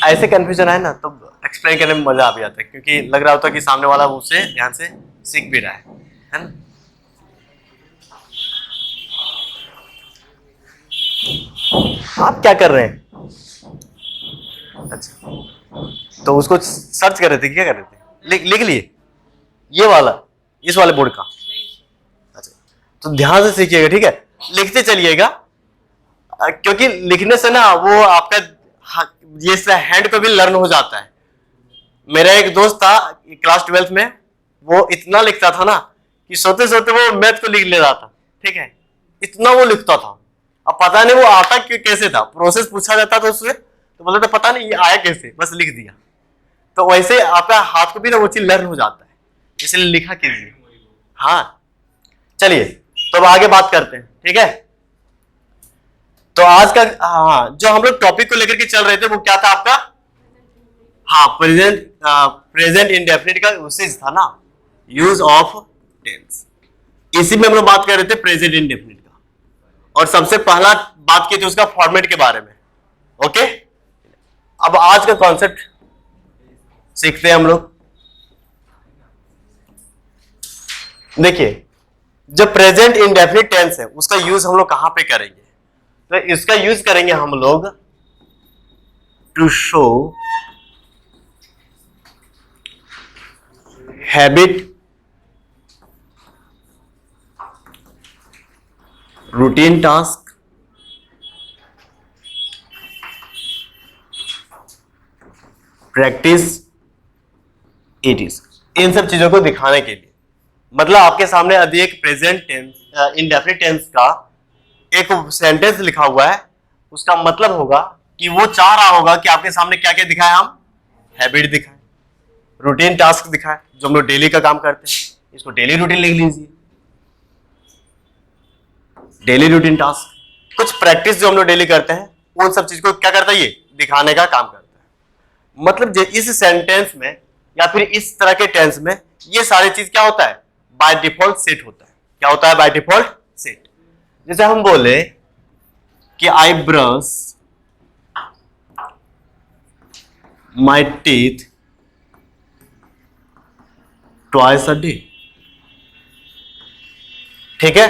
ऐसे कंफ्यूजन है ना तो एक्सप्लेन करने में मजा आ भी जाता है, क्योंकि लग रहा होता है कि सामने वाला उसे ध्यान से सीख भी रहा है ना। आप क्या कर रहे हैं? अच्छा, तो उसको सर्च कर रहे थे, क्या कर रहे थे? लिख लिए ये वाला, इस वाले बोर्ड का? अच्छा, तो ध्यान से सीखिएगा। ठीक है, लिखते चलिएगा, क्योंकि लिखने से ना वो आपका ये हैंड पे भी लर्न हो जाता है। मेरा एक दोस्त था क्लास 12th में, वो इतना लिखता था ना कि सोते सोते वो मैथ को लिख ले रहा था, ठीक है, इतना वो लिखता था। अब पता नहीं वो आता कैसे था, प्रोसेस पूछा जाता था उससे तो बोलता था पता नहीं ये आया कैसे, बस लिख दिया। तो वैसे आपका हाथ को भी ना वो चीज लर्न हो जाता है, इसलिए लिखा कीजिए। हाँ चलिए, तो अब आगे बात करते हैं, ठीक है। तो आज का जो हम लोग टॉपिक को लेकर के चल रहे थे वो क्या था आपका? प्रेजेंट इंडेफिनिट का यूसेज था ना, यूज ऑफ टेंस। इसी में हम लोग बात कर रहे थे प्रेजेंट इंडेफिनिट का, और सबसे पहला बात की थी उसका फॉर्मेट के बारे में। ओके, अब आज का कॉन्सेप्ट सीखते हैं हम लोग। देखिए, जो प्रेजेंट इंडेफिनिट टेंस है उसका यूज हम लोग कहां पे करेंगे? तो इसका यूज करेंगे हम लोग to show habit, routine task, practice, it is, इन सब चीजों को दिखाने के लिए। मतलब आपके सामने यदि एक प्रेजेंट टेंस इंडेफिनिट टेंस का एक सेंटेंस लिखा हुआ है, उसका मतलब होगा कि वो चाह रहा होगा कि आपके सामने क्या क्या दिखाए, हम हैबिट दिखाएं, रूटीन टास्क दिखाएं, जो हम लोग डेली का काम करते हैं, इसको डेली रूटीन लिख लीजिए, डेली रूटीन टास्क। कुछ प्रैक्टिस जो हम लोग डेली करते हैं उन सब चीज को क्या करता है, ये दिखाने का काम करता है। मतलब इस सेंटेंस में या फिर इस तरह के टेंस में ये सारी चीज क्या होता है, बाय डिफॉल्ट सेट होता है। क्या होता है? By default set. जैसे हम बोले कि I brush my teeth twice a day, ठीक है,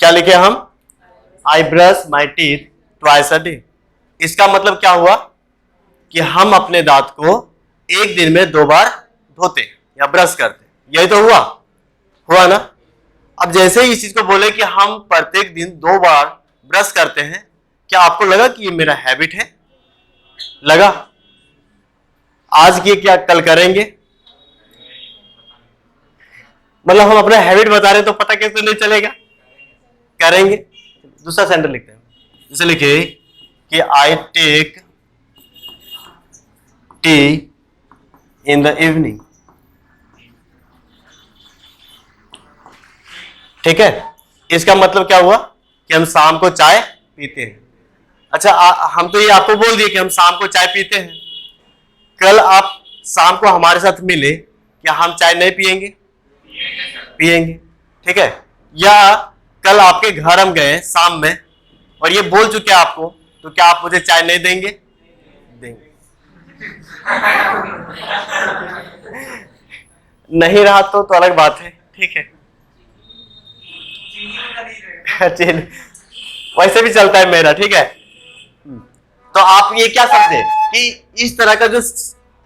क्या लिखे हम? I brush my teeth twice a day. इसका मतलब क्या हुआ कि हम अपने दांत को एक दिन में 2 बार धोते या ब्रश करते, यही तो हुआ ना। अब जैसे ही इस चीज को बोले कि हम प्रत्येक दिन 2 बार ब्रश करते हैं, क्या आपको लगा कि ये मेरा हैबिट है? लगा? आज की क्या कल करेंगे? मतलब हम अपना हैबिट बता रहे हैं तो पता कैसे नहीं चलेगा? करेंगे। दूसरा सेंटेंस लिखते हैं, जैसे लिखे कि I take tea in the evening, ठीक है। इसका मतलब क्या हुआ कि हम शाम को चाय पीते हैं। अच्छा, हम तो ये आपको बोल दिए कि हम शाम को चाय पीते हैं। कल आप शाम को हमारे साथ मिले, क्या हम चाय नहीं पिएंगे? पिएंगे, ठीक है। या कल आपके घर हम गए शाम में और ये बोल चुके आपको, तो क्या आप मुझे चाय नहीं देंगे? देंगे। नहीं रहा तो अलग बात है, ठीक है। वैसे भी चलता है मेरा, ठीक है। तो आप ये क्या समझे कि इस तरह का जो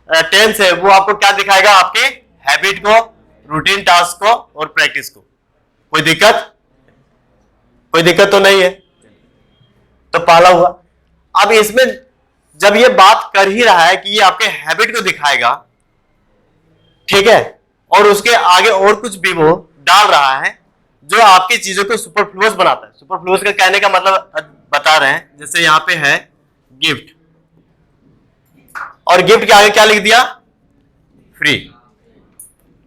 टेंस है वो आपको क्या दिखाएगा? आपके हैबिट को, रूटीन टास्क को और प्रैक्टिस को। कोई दिक्कत? कोई दिक्कत तो नहीं है। तो पहला हुआ। अब इसमें जब ये बात कर ही रहा है कि ये आपके हैबिट को दिखाएगा, ठीक है, और उसके आगे और कुछ भी वो डाल रहा है जो आपकी चीजों को सुपरफ्लुअस बनाता है। सुपरफ्लुअस का कहने का मतलब बता रहे हैं, जैसे यहां पे है गिफ्ट, और गिफ्ट के आगे क्या लिख दिया? फ्री।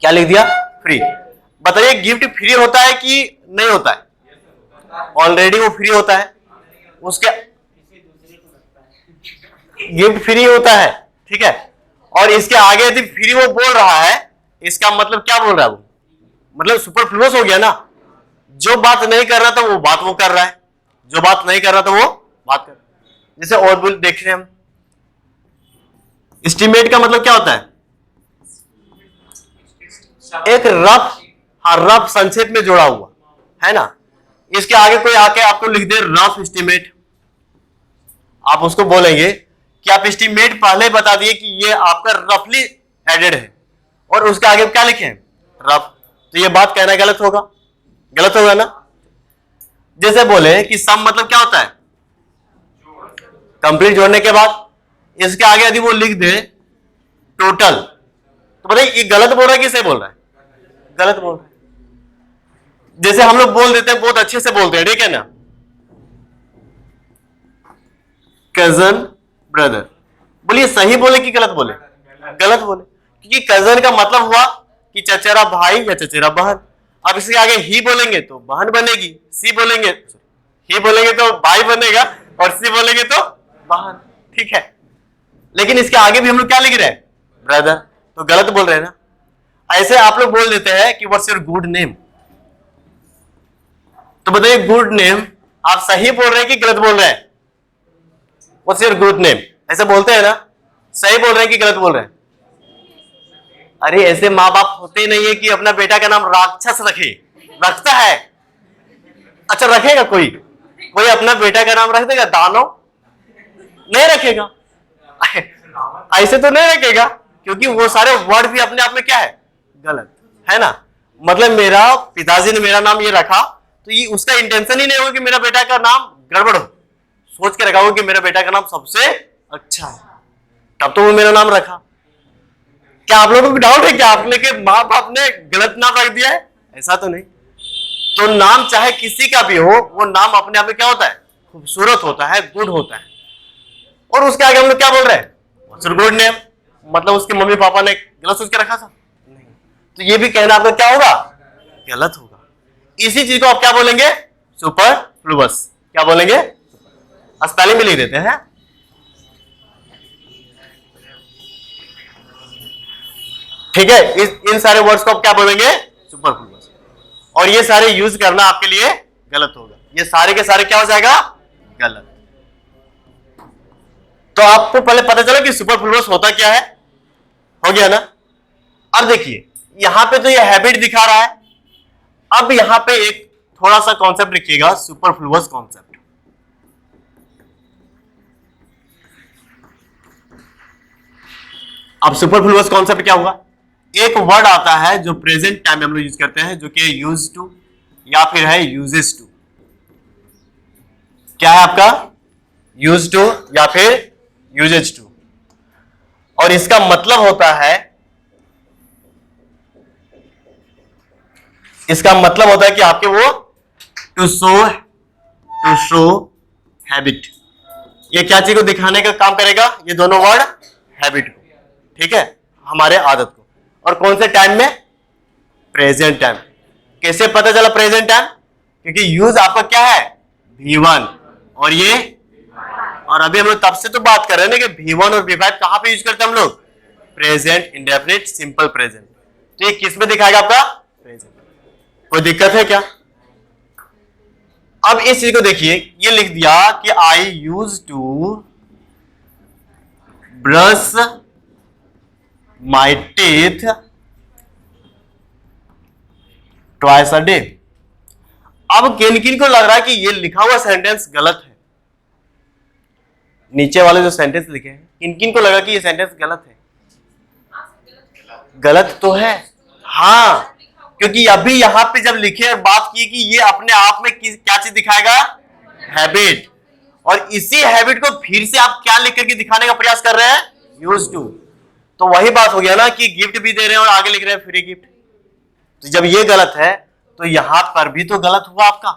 क्या लिख दिया? फ्री। बताइए, गिफ्ट फ्री होता है कि नहीं होता है? ऑलरेडी वो फ्री होता है, उसके गिफ्ट फ्री होता है, ठीक है। और इसके आगे यदि फ्री वो बोल रहा है, इसका मतलब क्या बोल रहा है? वो मतलब सुपरफ्लुअस हो गया ना। जो बात नहीं कर रहा था वो बात वो कर रहा है, जो बात नहीं कर रहा था वो बात कर रहा है। जैसे और बोल देख रहे हैं हम, एस्टिमेट का मतलब क्या होता है? एक रफ संक्षेप में जोड़ा हुआ है ना। इसके आगे कोई आके आपको लिख दे रफ एस्टिमेट, आप उसको बोलेंगे कि आप एस्टिमेट पहले बता दिए कि ये आपका रफली एडेड है, और उसके आगे क्या लिखे? रफ। तो ये बात कहना गलत होगा, गलत होगा ना। जैसे बोले कि सम मतलब क्या होता है? कंप्लीट जोड़ने के बाद इसके आगे यदि वो लिख दे टोटल, तो बताइए ये गलत बोल रहा है कि सही बोल रहा है? गलत बोल रहा है। जैसे हम लोग बोल देते हैं, बहुत अच्छे से बोलते हैं, ठीक है ना, कजन ब्रदर। बोलिए सही बोले कि गलत बोले? गलत बोले, क्योंकि कजन का मतलब हुआ कि चचेरा भाई या चचेरा बहन। अब इसके आगे ही बोलेंगे तो बहन बनेगी, सी बोलेंगे, ही बोलेंगे तो भाई बनेगा, और सी बोलेंगे तो बहन, ठीक है। लेकिन इसके आगे भी हम लोग क्या लिख रहे हैं? ब्रदर, तो गलत बोल रहे हैं ना। ऐसे आप लोग बोल देते हैं कि व्हाट्स योर गुड नेम, तो बताइए गुड नेम आप सही बोल रहे हैं कि गलत बोल रहे हैं? व्हाट्स योर गुड नेम ऐसे बोलते हैं ना, सही बोल रहे हैं कि गलत बोल रहे हैं? अरे ऐसे माँ बाप होते ही नहीं है कि अपना बेटा का नाम राक्षस रखे, रखता है? अच्छा रखेगा कोई? कोई अपना बेटा का नाम रख देगा दानव? नहीं रखेगा। ऐसे तो नहीं रखेगा, क्योंकि वो सारे वर्ड भी अपने आप में क्या है? गलत है ना। मतलब मेरा पिताजी ने मेरा नाम ये रखा, तो ये उसका इंटेंशन ही नहीं होगा कि मेरा बेटा का नाम गड़बड़ हो, सोच के रखा होगा कि मेरा बेटा का नाम सबसे अच्छा है, तब तो वो मेरा नाम रखा। क्या आप लोगों को डाउट है कि आपने के माँ बाप ने गलत नाम रख दिया है? ऐसा तो नहीं। तो नाम चाहे किसी का भी हो, वो नाम अपने आप में क्या होता है? खूबसूरत होता है, गुड होता है। और उसके आगे हम लोग क्या बोल रहे हैं? व्हाट्स योर गुड नेम, मतलब उसके मम्मी पापा ने गलत सोच के रखा था? नहीं। तो ये भी कहना आपका क्या होगा? गलत होगा। इसी चीज को आप क्या बोलेंगे? सुपरफ्लुअस। क्या बोलेंगे? स्पेलिंग भी लिख देते हैं। ठीक है, इन सारे वर्ड्स को आप क्या बोलेंगे? सुपरफ्लुअस। और ये सारे यूज करना आपके लिए गलत होगा। ये सारे के सारे क्या हो जाएगा? गलत। तो आपको पहले पता चला कि सुपरफ्लुअस होता क्या है, हो गया ना। अब देखिए यहां पे तो ये हैबिट दिखा रहा है। अब यहां पे एक थोड़ा सा कॉन्सेप्ट लिखिएगा, सुपरफ्लुअस कॉन्सेप्ट। अब सुपरफ्लुअस कॉन्सेप्ट क्या हुआ? एक वर्ड आता है जो प्रेजेंट टाइम में हम लोग यूज करते हैं, जो कि यूज टू या फिर है यूजेस टू। क्या है आपका? यूज टू या फिर यूजेज टू। और इसका मतलब होता है, इसका मतलब होता है कि आपके वो टू शो हैबिट, ये क्या चीज को दिखाने का काम करेगा? ये दोनों वर्ड हैबिट को, ठीक है, हमारे आदत को। और कौन से टाइम में? Present time. कैसे पता चला प्रेजेंट टाइम? क्योंकि यूज आपका क्या है? V1 और ये, और अभी हम लोग तब से तो बात कर रहे हैं ना कि V1 और V5 कहां पे यूज करते हैं हम लोग? Present indefinite simple present. तो ये किस में दिखाएगा आपका? प्रेजेंट। कोई दिक्कत है क्या? अब इस चीज को देखिए, ये लिख दिया कि I use to brush my teeth twice a day. अब किन किन को लग रहा है कि ये लिखा हुआ सेंटेंस गलत है? नीचे वाले जो सेंटेंस लिखे हैं, किन किन को लगा कि ये सेंटेंस गलत है? गलत तो है, हाँ, क्योंकि अभी यहां पे जब लिखे और बात की कि ये अपने आप में क्या चीज दिखाएगा? हैबिट। और इसी हैबिट को फिर से आप क्या लिख करके दिखाने का प्रयास कर रहे हैं? Use to. तो वही बात हो गया ना कि गिफ्ट भी दे रहे हैं और आगे लिख रहे हैं फ्री गिफ्ट। तो जब ये गलत है तो यहां पर भी तो गलत हुआ, आपका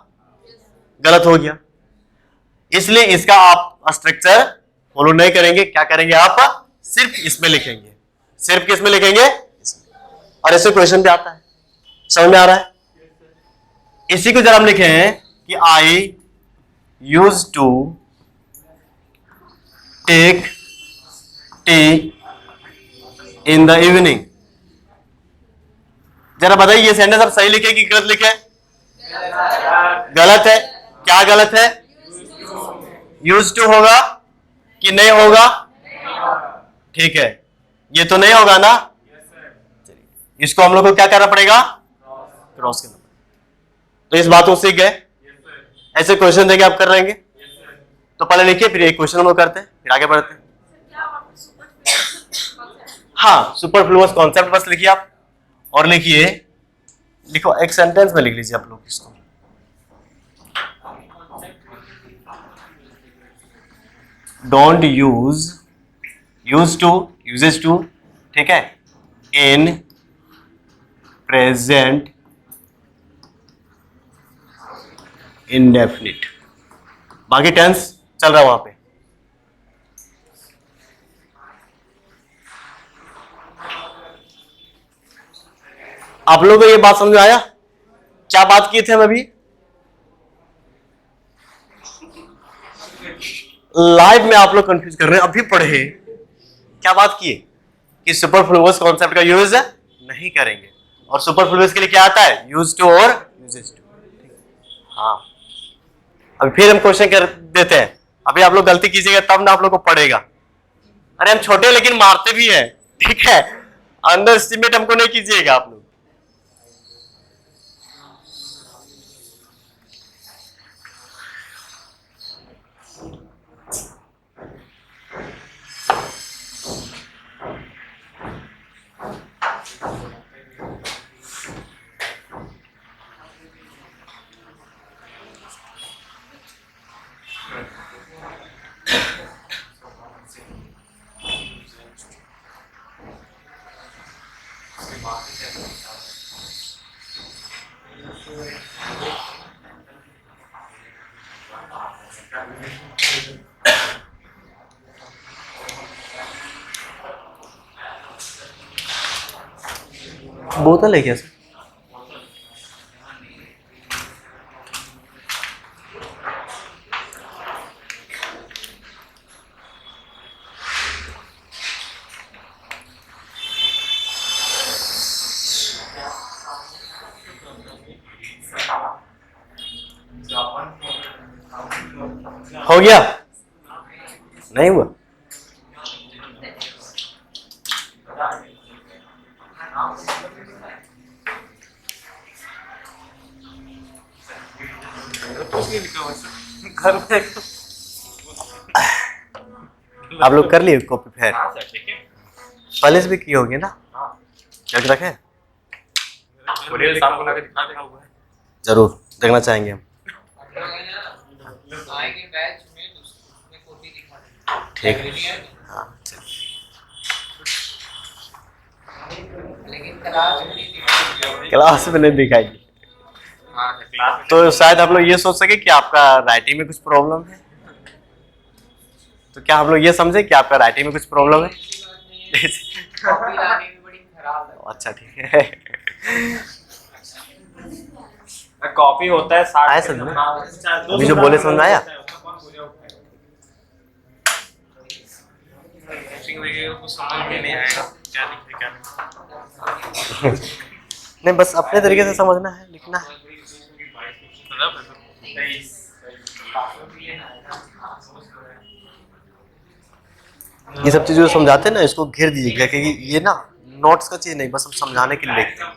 गलत हो गया। इसलिए इसका आप स्ट्रक्चर फॉलो नहीं करेंगे। क्या करेंगे आप? सिर्फ इसमें लिखेंगे। सिर्फ किसमें लिखेंगे? और ऐसे क्वेश्चन भी आता है, समझ में आ रहा है? इसी को जरा हम लिखे हैं कि I use to take tea in the evening. जरा बताइए ये सेंटेंस आप सही लिखे कि गलत लिखे? गलत है। क्या गलत है? यूज टू होगा कि नहीं होगा? ठीक है, ये तो नहीं होगा ना। चलिए इसको हम लोग को क्या करना पड़ेगा? क्रॉस करना पड़ेगा। तो इस बात को सीख गए। ऐसे क्वेश्चन देंगे आप कर लेंगे। तो पहले लिखिए, फिर एक क्वेश्चन हम लोग करते हैं, फिर आगे बढ़ते हैं। हाँ, सुपरफ्लुअस कॉन्सेप्ट बस लिखिए आप। और लिखिए, लिखो एक सेंटेंस में लिख लीजिए आप लोग इसको। Don't use to, uses to, ठीक है, इन प्रेजेंट इंडेफिनिट, बाकी टेंस चल रहा है वहां पे। आप लोगों को ये बात समझ में आया? क्या बात की थे हम अभी? लाइव में आप लोग कंफ्यूज कर रहे हैं, अभी पढ़े। क्या बात की कि सुपरफ्लूअस कॉन्सेप्ट का यूज नहीं करेंगे, और सुपरफ्लूअस के लिए क्या आता है? यूज टू और यूजेस टू। हाँ, अभी फिर हम क्वेश्चन कर देते हैं। अभी आप लोग गलती कीजिएगा तब ना आप लोग को पड़ेगा। अरे हम छोटे लेकिन मारते भी हैं, ठीक है? अंडर एस्टिमेट हमको नहीं कीजिएगा आप लोग। बोतल है क्या सर? हो गया? नहीं हुआ? आप लोग कर लिए कॉपी फेयर? पहले से भी किए होंगे ना? चल रखे जरूर देखना चाहेंगे हम। ठीक है, हाँ क्लास में नहीं दिखाएगी तो शायद आप लोग ये सोच सके कि आपका राइटिंग में कुछ प्रॉब्लम है। तो क्या हम लोग ये समझे कि आपका राइटिंग में कुछ प्रॉब्लम है? अच्छा ठीक है। कॉपी होता है 60 आया समझ में? अभी जो बोले समझ में आया? नहीं, बस अपने तरीके से समझना है, लिखना है। ये सब चीजें जो समझाते हैं ना, इसको घेर दीजिएगा, क्योंकि ये ना नोट्स का चीज नहीं, बस हम समझाने के लिए लिखते हैं।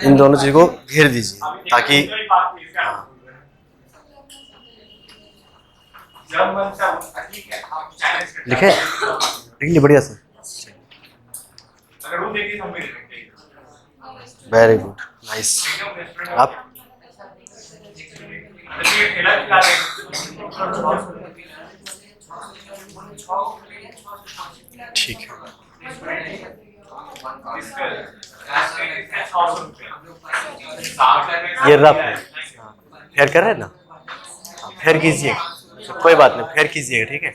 इन दोनों चीज को घेर दीजिए ताकि लिखे लिखिए बढ़िया से। Very good, nice. आप ठीक है, ये रफ है, फेयर कर रहे हैं ना? फेयर कीजिए, कोई बात नहीं, फेयर कीजिएगा, ठीक है?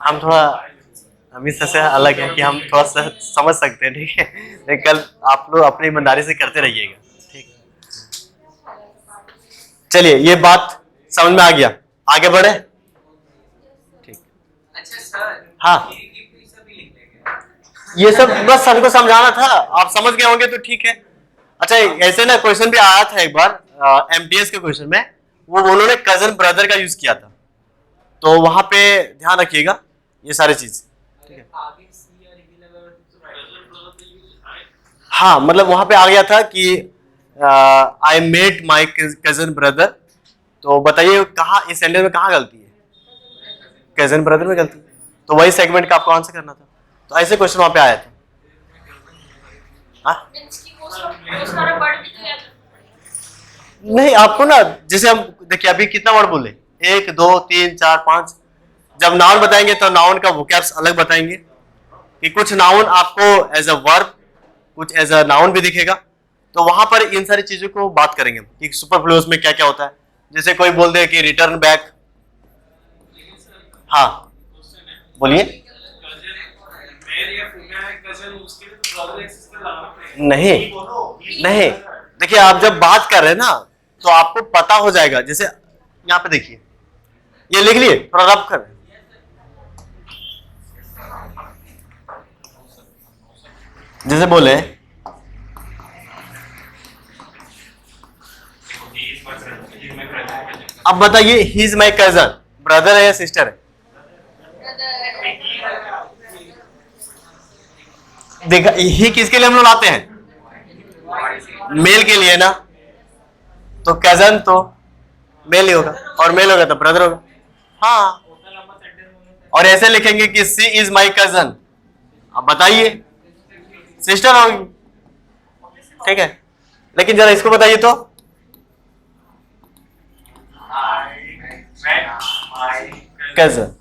हम थोड़ा हमेशा से अलग है कि हम थोड़ा सा समझ सकते हैं, ठीक है? लेकिन कल आप लोग अपनी ईमानदारी से करते रहिएगा, ठीक? चलिए, ये बात समझ में आ गया, आगे बढ़े? ठीक। अच्छा सर, हाँ, ये सब बस हमको समझाना था, आप समझ गए होंगे तो ठीक है। अच्छा, ऐसे ना क्वेश्चन भी आया था एक बार एमटीएस के क्वेश्चन में, वो उन्होंने कजन ब्रदर का यूज किया था, तो वहां पे ध्यान रखिएगा ये सारी चीज, ठीक है? हाँ, मतलब वहां पे आ गया था कि I met my cousin brother, तो बताइए कहाँ इस सेंटेंस में कहाँ गलती है? कजन ब्रदर में गलती है, तो वही सेगमेंट का आपको आंसर करना था। तो ऐसे क्वेश्चन वहां पे आया था। हाँ? नहीं, आपको ना जैसे हम देखिए अभी कितना वर्ड बोले, 1 2 3 4 5। जब नाउन बताएंगे तो नाउन का वोकैब्स अलग बताएंगे कि कुछ नाउन आपको एज अ वर्ब, कुछ एज अ नाउन भी दिखेगा। तो वहां पर इन सारी चीजों को बात करेंगे कि सुपरफ्लूअस में क्या क्या होता है। जैसे कोई बोल दे कि रिटर्न बैक। हाँ बोलिए। नहीं नहीं, देखिए आप जब बात कर रहे हैं ना तो आपको पता हो जाएगा। जैसे यहाँ पे देखिए, ये लिख लिए, थोड़ा रब कर। जैसे बोले अब बताइए, he is my cousin, brother है या सिस्टर है? देखा, ही किसके लिए हम लोग लाते हैं? मेल के लिए ना, तो कजन तो मेल ही होगा, और मेल होगा तो ब्रदर होगा। हाँ, और ऐसे लिखेंगे कि सी इज माई कजन, अब बताइए सिस्टर होगी, ठीक है। लेकिन जरा इसको बताइए तो, कजन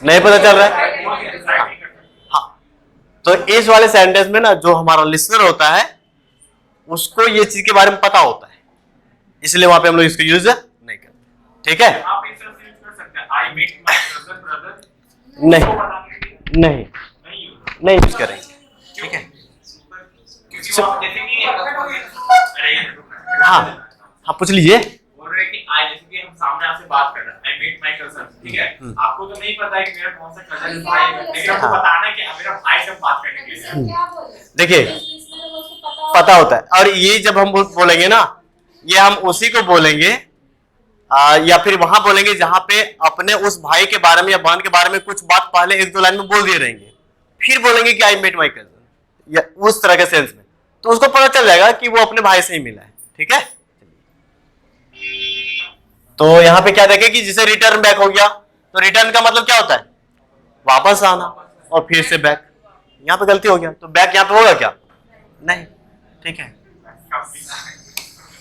नहीं पता चल रहा है। हाँ, तो इस वाले सेंटेंस में ना जो हमारा लिसनर होता है उसको ये चीज के बारे में पता होता है, इसलिए वहां पे हम लोग इसको यूज नहीं करते, ठीक है। नहीं नहीं नहीं यूज करेंगे, ठीक है। हाँ हाँ पूछ लीजिए। हम सामने आपसे बात कर रहे हैं, I meet my cousin, ठीक है। आपको तो नहीं पता है कि मेरा कौन सा कजन भाई है, लेकिन आपको बताना है कि मेरा भाई से बात करने के लिए। देखिए पता होता है, और ये जब हम बोलेंगे ना, ये हम उसी को बोलेंगे या फिर वहां बोलेंगे जहां पे अपने उस भाई के बारे में या बहन के बारे में कुछ बात पहले 1-2 लाइन में बोल दिए रहेंगे, फिर बोलेंगे कि आई मेट माई कजन, या उस तरह के सेंस में, तो उसको पता चल जाएगा कि वो अपने भाई से ही मिला है, ठीक है। तो यहाँ पे क्या देखें कि जिसे रिटर्न बैक हो गया, तो रिटर्न का मतलब क्या होता है? वापस आना, और फिर से बैक। यहाँ पे गलती हो गया तो बैक यहाँ पे होगा क्या? नहीं, ठीक है।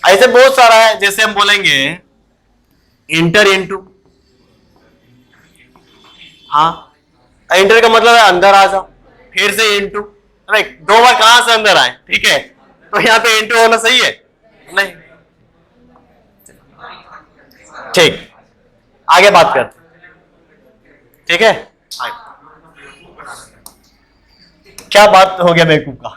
ऐसे बहुत सारा है, जैसे हम बोलेंगे इंटर इनटू। हाँ, इंटर का मतलब है अंदर आ जाओ, फिर से इनटू। अरे 2 बार कहां से अंदर आए, ठीक है। तो यहाँ पे इनटू होना सही है? नहीं, ठीक। आगे बात करते, ठीक है। क्या बात हो गया बेवकूफ का?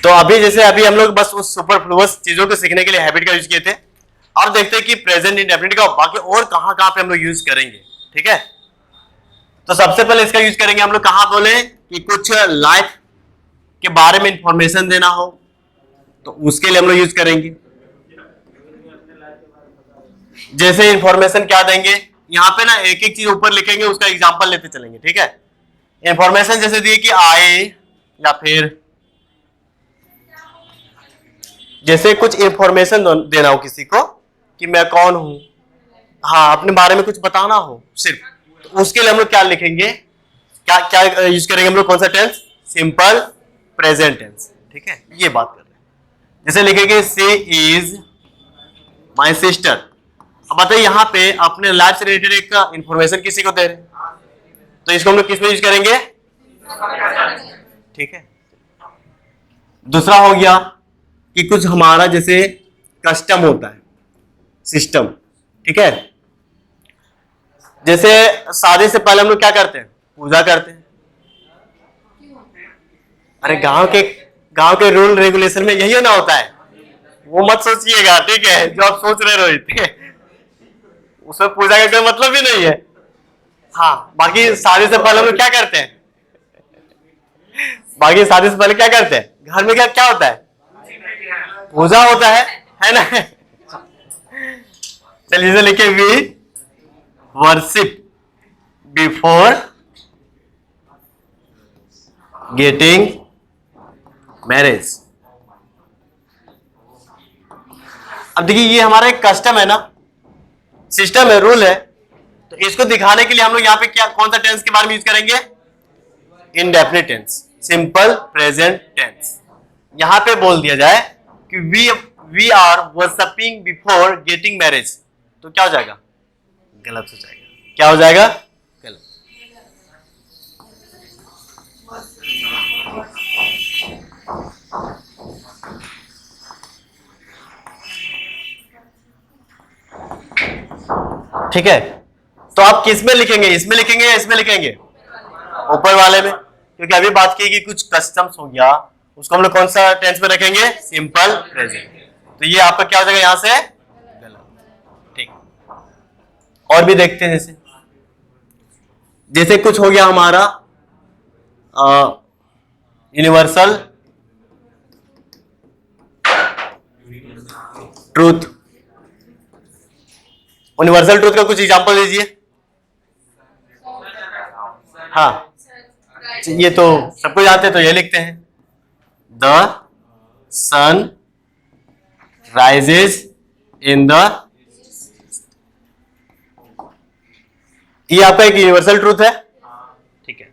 तो अभी जैसे अभी हम लोग बस उस सुपरफ्लुअस चीजों को सीखने के लिए हैबिट का यूज किए थे, और देखते हैं कि प्रेजेंट इंडेफिनिट का बाकी और कहां कहां पे हम लोग यूज करेंगे, ठीक है। तो सबसे पहले इसका यूज करेंगे हम लोग कहां बोले कि कुछ लाइफ के बारे में इंफॉर्मेशन देना हो, तो उसके लिए हम लोग यूज करेंगे। जैसे इंफॉर्मेशन क्या देंगे, यहाँ पे ना एक एक चीज ऊपर लिखेंगे, उसका एग्जांपल लेते चलेंगे, ठीक है। इंफॉर्मेशन जैसे दिए कि आए, या फिर जैसे कुछ इंफॉर्मेशन देना हो किसी को कि मैं कौन हूं, हाँ अपने बारे में कुछ बताना हो सिर्फ, तो उसके लिए हम लोग क्या लिखेंगे, क्या क्या यूज करेंगे हम लोग, कौन सा टेंस? सिंपल प्रेजेंट टेंस, ठीक है। ये बात कर रहे हैं। जैसे लिखेंगे सी इज माई सिस्टर। अब बताइए यहाँ पे अपने लाइफ से रिलेटेड एक इंफॉर्मेशन किसी को दे रहे हैं, तो इसको हम लोग किस में यूज करेंगे? ठीक है। दूसरा हो गया कि कुछ हमारा जैसे कस्टम होता है, सिस्टम, ठीक है। जैसे शादी से पहले हम लोग क्या करते हैं? पूजा करते हैं। अरे गांव के रूल रेगुलेशन में यही ना होता है, वो मत सोचिएगा, ठीक है, जो आप सोच रहे रोहित उसमें पूजा का कोई मतलब भी नहीं है। हाँ, बाकी शादी से पहले हम लोग क्या करते हैं? बाकी शादी से पहले क्या करते हैं? घर में क्या क्या होता है? पूजा होता है ना। चलिए इसे लिखे, we worship before getting marriage. अब देखिए ये हमारा एक कस्टम है ना, सिस्टम है, रूल है, तो इसको दिखाने के लिए हम लोग यहाँ पे क्या कौन सा टेंस के बारे में यूज करेंगे? Indefinite tense, simple present tense, यहां पे बोल दिया जाए कि we are worshipping before getting marriage, तो क्या हो जाएगा? गलत हो जाएगा। क्या हो जाएगा? गलत। ठीक है, तो आप किस में लिखेंगे? इसमें लिखेंगे या इसमें लिखेंगे? ऊपर वाले में, क्योंकि अभी बात की कि कुछ कस्टम्स हो गया, उसको हम लोग कौन सा टेंस में रखेंगे? Simple present. तो ये आपका क्या हो जाएगा यहां से? गलत। ठीक, और भी देखते हैं। जैसे कुछ हो गया हमारा यूनिवर्सल ट्रूथ। यूनिवर्सल ट्रूथ का कुछ एग्जांपल दीजिए। हाँ, ये तो सबको जानते हैं, तो ये लिखते हैं the sun rises in the, ये आपका एक यूनिवर्सल ट्रूथ है। ठीक है,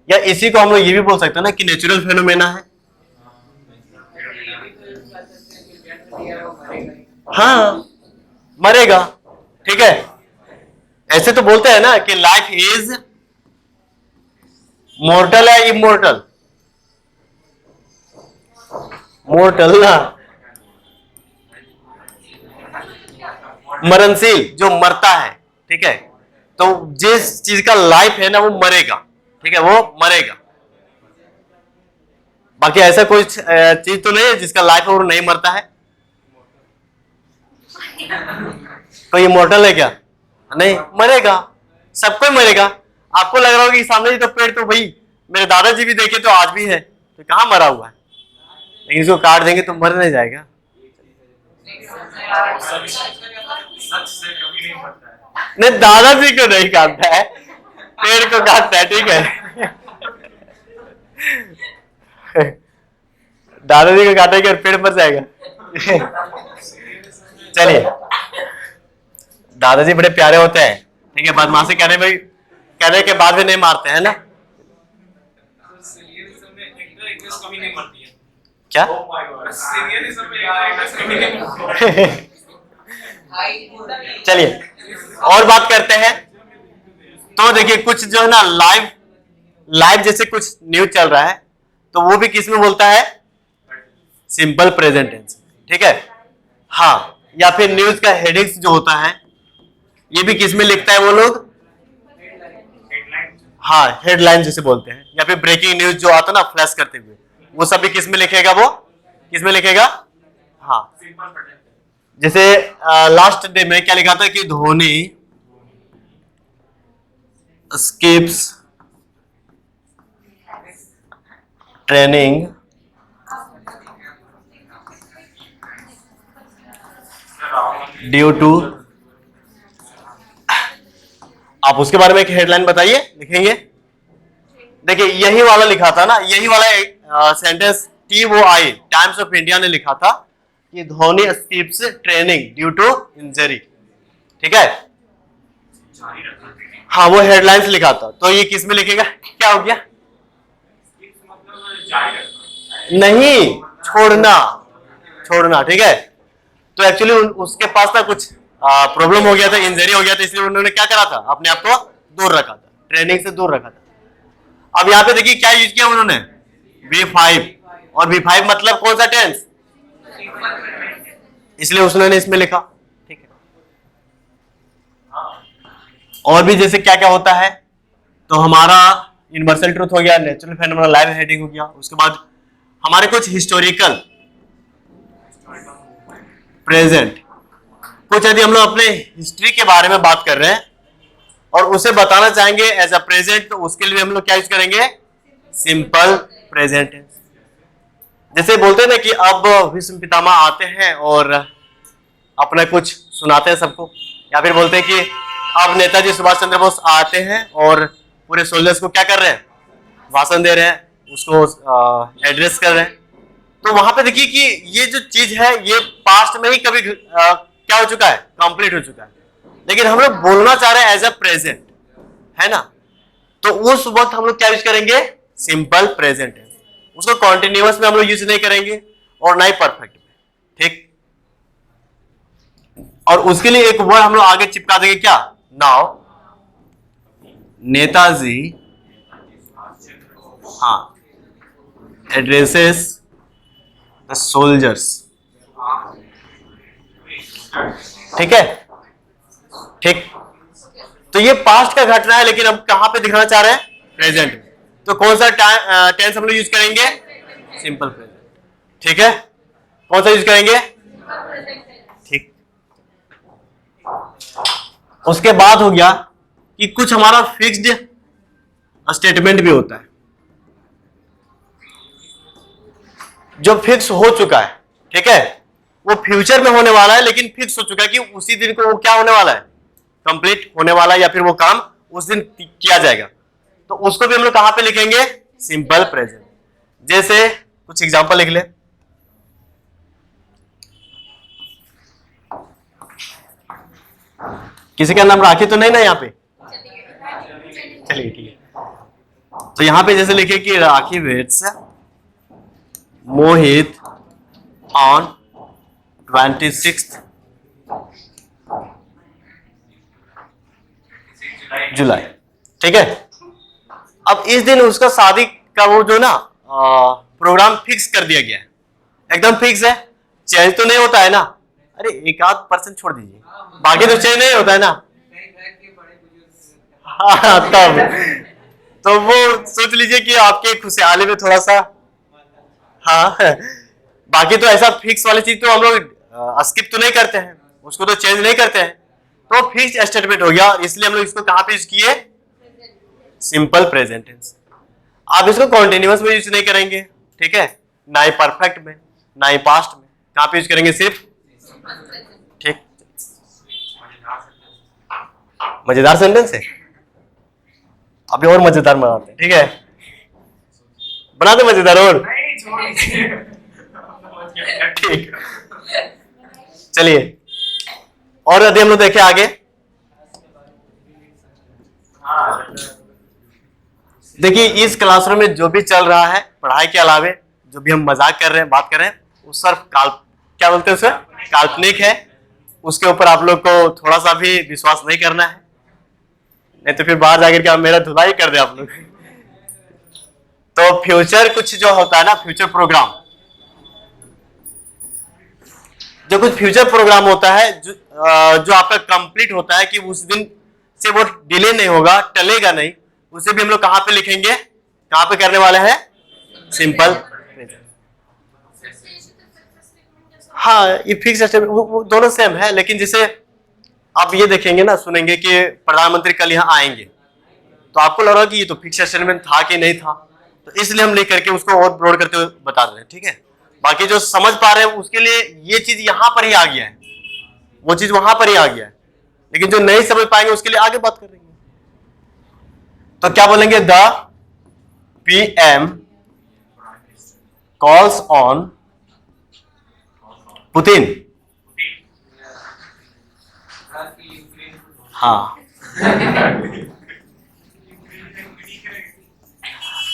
या इसी को हम लोग ये भी बोल सकते हैं ना कि नेचुरल फेनोमेना है। हाँ, मरेगा। ठीक है, ऐसे तो बोलते हैं ना कि लाइफ इज मोर्टल है इमोर्टल? मोर्टल ना, मरणशील, जो मरता है। ठीक है, तो जिस चीज का लाइफ है ना वो मरेगा। ठीक है, वो मरेगा। बाकी ऐसा कोई चीज तो नहीं है जिसका लाइफ है और नहीं मरता है। कोई इमोर्टल है क्या? नहीं, मरेगा, सब कोई मरेगा। आपको लग रहा होगा कि सामने तो पेड़ तो भाई मेरे दादाजी भी देखे तो आज भी है, तो कहां मरा हुआ है, लेकिन इसको काट देंगे तो मर नहीं जाएगा। सच से कभी नहीं मरता है। नहीं, दादाजी को नहीं काटता है, पेड़ को काटता है। ठीक है, दादाजी को काटेंगे और पेड़ मर जाएगा। चलिए, दादाजी बड़े प्यारे होते हैं। ठीक है, बदमाशी कहने के बाद भी नहीं मारते हैं ना? कभी नहीं मरती है। क्या? चलिए और बात करते हैं। तो देखिए, कुछ जो है ना लाइव जैसे कुछ न्यूज चल रहा है, तो वो भी किस में बोलता है? Simple present tense. ठीक है, हाँ, या फिर न्यूज का हेडिंग्स जो होता है ये भी किस में लिखता है वो लोग? हाँ, हेडलाइन जिसे बोलते हैं, या फिर ब्रेकिंग न्यूज जो आता है ना फ्लैश करते हुए, वो सब भी किस में लिखेगा? वो किस में लिखेगा? हाँ, जैसे लास्ट डे में क्या लिखा था कि Dhoni skips training due to, आप उसके बारे में एक हेडलाइन बताइए, लिखेंगे। देखिए, यही वाला लिखा था ना, यही वाला sentence TOI Times of India ने लिखा था कि Dhoni skips training due to injury. ठीक है, हाँ, वो हेडलाइंस लिखा था। तो ये किस में लिखेगा? क्या हो गया? नहीं, छोड़ना। ठीक है, तो एक्चुअली उसके पास ना कुछ प्रॉब्लम हो गया था, इंजरी हो गया था, इसलिए उन्होंने क्या करा था? अपने आप को दूर रखा था, ट्रेनिंग से दूर रखा था। अब यहाँ पे देखिए क्या यूज किया उन्होंने? V5, और V5 मतलब कौन सा टेंस? इसलिए उसने इसमें लिखा। ठीक है, और भी जैसे क्या क्या होता है, तो हमारा यूनिवर्सल ट्रूथ हो गया, नेचुरल फेनोमेना, लाइव हेडिंग हो गया। उसके बाद हमारे कुछ हिस्टोरिकल प्रेजेंट, कुछ यदि हम लोग अपने हिस्ट्री के बारे में बात कर रहे हैं और उसे बताना चाहेंगे एज अ प्रेजेंट, तो उसके लिए हम लोग क्या यूज करेंगे? Simple present. जैसे बोलते हैं ना कि अब भीष्म पितामह आते हैं और अपना कुछ सुनाते हैं सबको, या फिर बोलते हैं कि अब नेताजी सुभाष चंद्र बोस आते हैं और पूरे सोल्जर्स को क्या कर रहे हैं? भाषण दे रहे हैं, उसको एड्रेस कर रहे हैं। तो वहां पे देखिए कि ये जो चीज है ये पास्ट में ही कभी क्या हो चुका है? कंप्लीट हो चुका है, लेकिन हम लोग बोलना चाह रहे हैं एज अ प्रेजेंट, है ना? तो उस वक्त हम लोग क्या यूज करेंगे? सिंपल प्रेजेंट है। उसको कॉन्टिन्यूअस में हम लोग यूज नहीं करेंगे और ना ही परफेक्ट में, ठीक। और उसके लिए एक वर्ड हम लोग आगे चिपका देंगे, क्या? Now Netaji addresses the soldiers, ठीक है, ठीक। तो ये पास्ट का घटना है, लेकिन हम कहां पे दिखाना चाह रहे हैं? प्रेजेंट में। तो कौन सा टेंस हम लोग यूज करेंगे? सिंपल प्रेजेंट, ठीक है। कौन सा यूज करेंगे? ठीक। उसके बाद हो गया कि कुछ हमारा फिक्स्ड स्टेटमेंट भी होता है, जो फिक्स हो चुका है, ठीक है। वो फ्यूचर में होने वाला है, लेकिन फिक्स हो चुका है कि उसी दिन को वो क्या होने वाला है? कंप्लीट होने वाला है, या फिर वो काम उस दिन किया जाएगा। तो उसको भी हम लोग कहां पे लिखेंगे? Simple present. जैसे कुछ एग्जांपल लिख ले। किसी का नाम राखी तो नहीं ना यहाँ पे? चलिए ठीक है। तो यहां पे जैसे लिखे कि राखी वेट्स मोहित ऑन 26 जुलाई, ठीक है। अब इस दिन उसका शादी का वो जो ना प्रोग्राम फिक्स कर दिया गया है, एकदम फिक्स है, चेंज तो नहीं होता है ना। अरे एक आध % छोड़ दीजिए, बाकी तो चेंज नहीं होता है ना। हाँ, तब तो वो सोच लीजिए कि आपके खुशहाली में थोड़ा सा, हाँ, बाकी तो ऐसा फिक्स वाली चीज तो हम लोग स्किप तो नहीं करते हैं, उसको तो चेंज नहीं करते हैं। तो फिक्स स्टेटमेंट हो गया, इसलिए हम लोग इसको कहां पे यूज किए? Simple present tense. आप इसको कॉन्टिन्यूअस में यूज नहीं करेंगे, ठीक है, ना ही परफेक्ट में, ना ही पास्ट में। कहां पे यूज करेंगे? सिर्फ, ठीक। मजेदार सेंटेंस है, अभी और मजेदार बनाते हैं, ठीक है। बना दे मजेदार और, ठीक। चलिए और यदि हम लोग देखें आगे, देखिए इस क्लासरूम में जो भी चल रहा है पढ़ाई के अलावे, जो भी हम मजाक कर रहे हैं, बात कर रहे हैं, वो सिर्फ क्या बोलते हैं उसे? काल्पनिक है। उसके ऊपर आप लोग को थोड़ा सा भी विश्वास नहीं करना है, नहीं तो फिर बाहर जाकर के मेरा धुलाई कर दे आप लोग। तो फ्यूचर कुछ जो होता है ना, फ्यूचर प्रोग्राम, जो कुछ फ्यूचर प्रोग्राम होता है जो आपका कंप्लीट होता है, कि उस दिन से वो डिले नहीं होगा, टलेगा नहीं, उसे भी हम लोग कहां पे लिखेंगे? कहां पे करने वाले हैं? Simple present. हाँ, ये फिक्स स्टेटमेंट वो दोनों सेम है, लेकिन जैसे आप ये देखेंगे ना, सुनेंगे कि प्रधानमंत्री कल यहाँ आएंगे, तो आपको लग रहा कि ये तो फिक्स स्टेटमेंट था कि नहीं था, तो इसलिए हम लिख करके उसको और ब्रॉड करते हुए बता रहे हैं, ठीक है। बाकी जो समझ पा रहे हैं उसके लिए ये चीज यहां पर ही आ गया है, वो चीज वहां पर ही आ गया है, लेकिन जो नहीं समझ पाएंगे उसके लिए आगे बात करेंगे। तो क्या बोलेंगे? The PM calls on Putin. हाँ,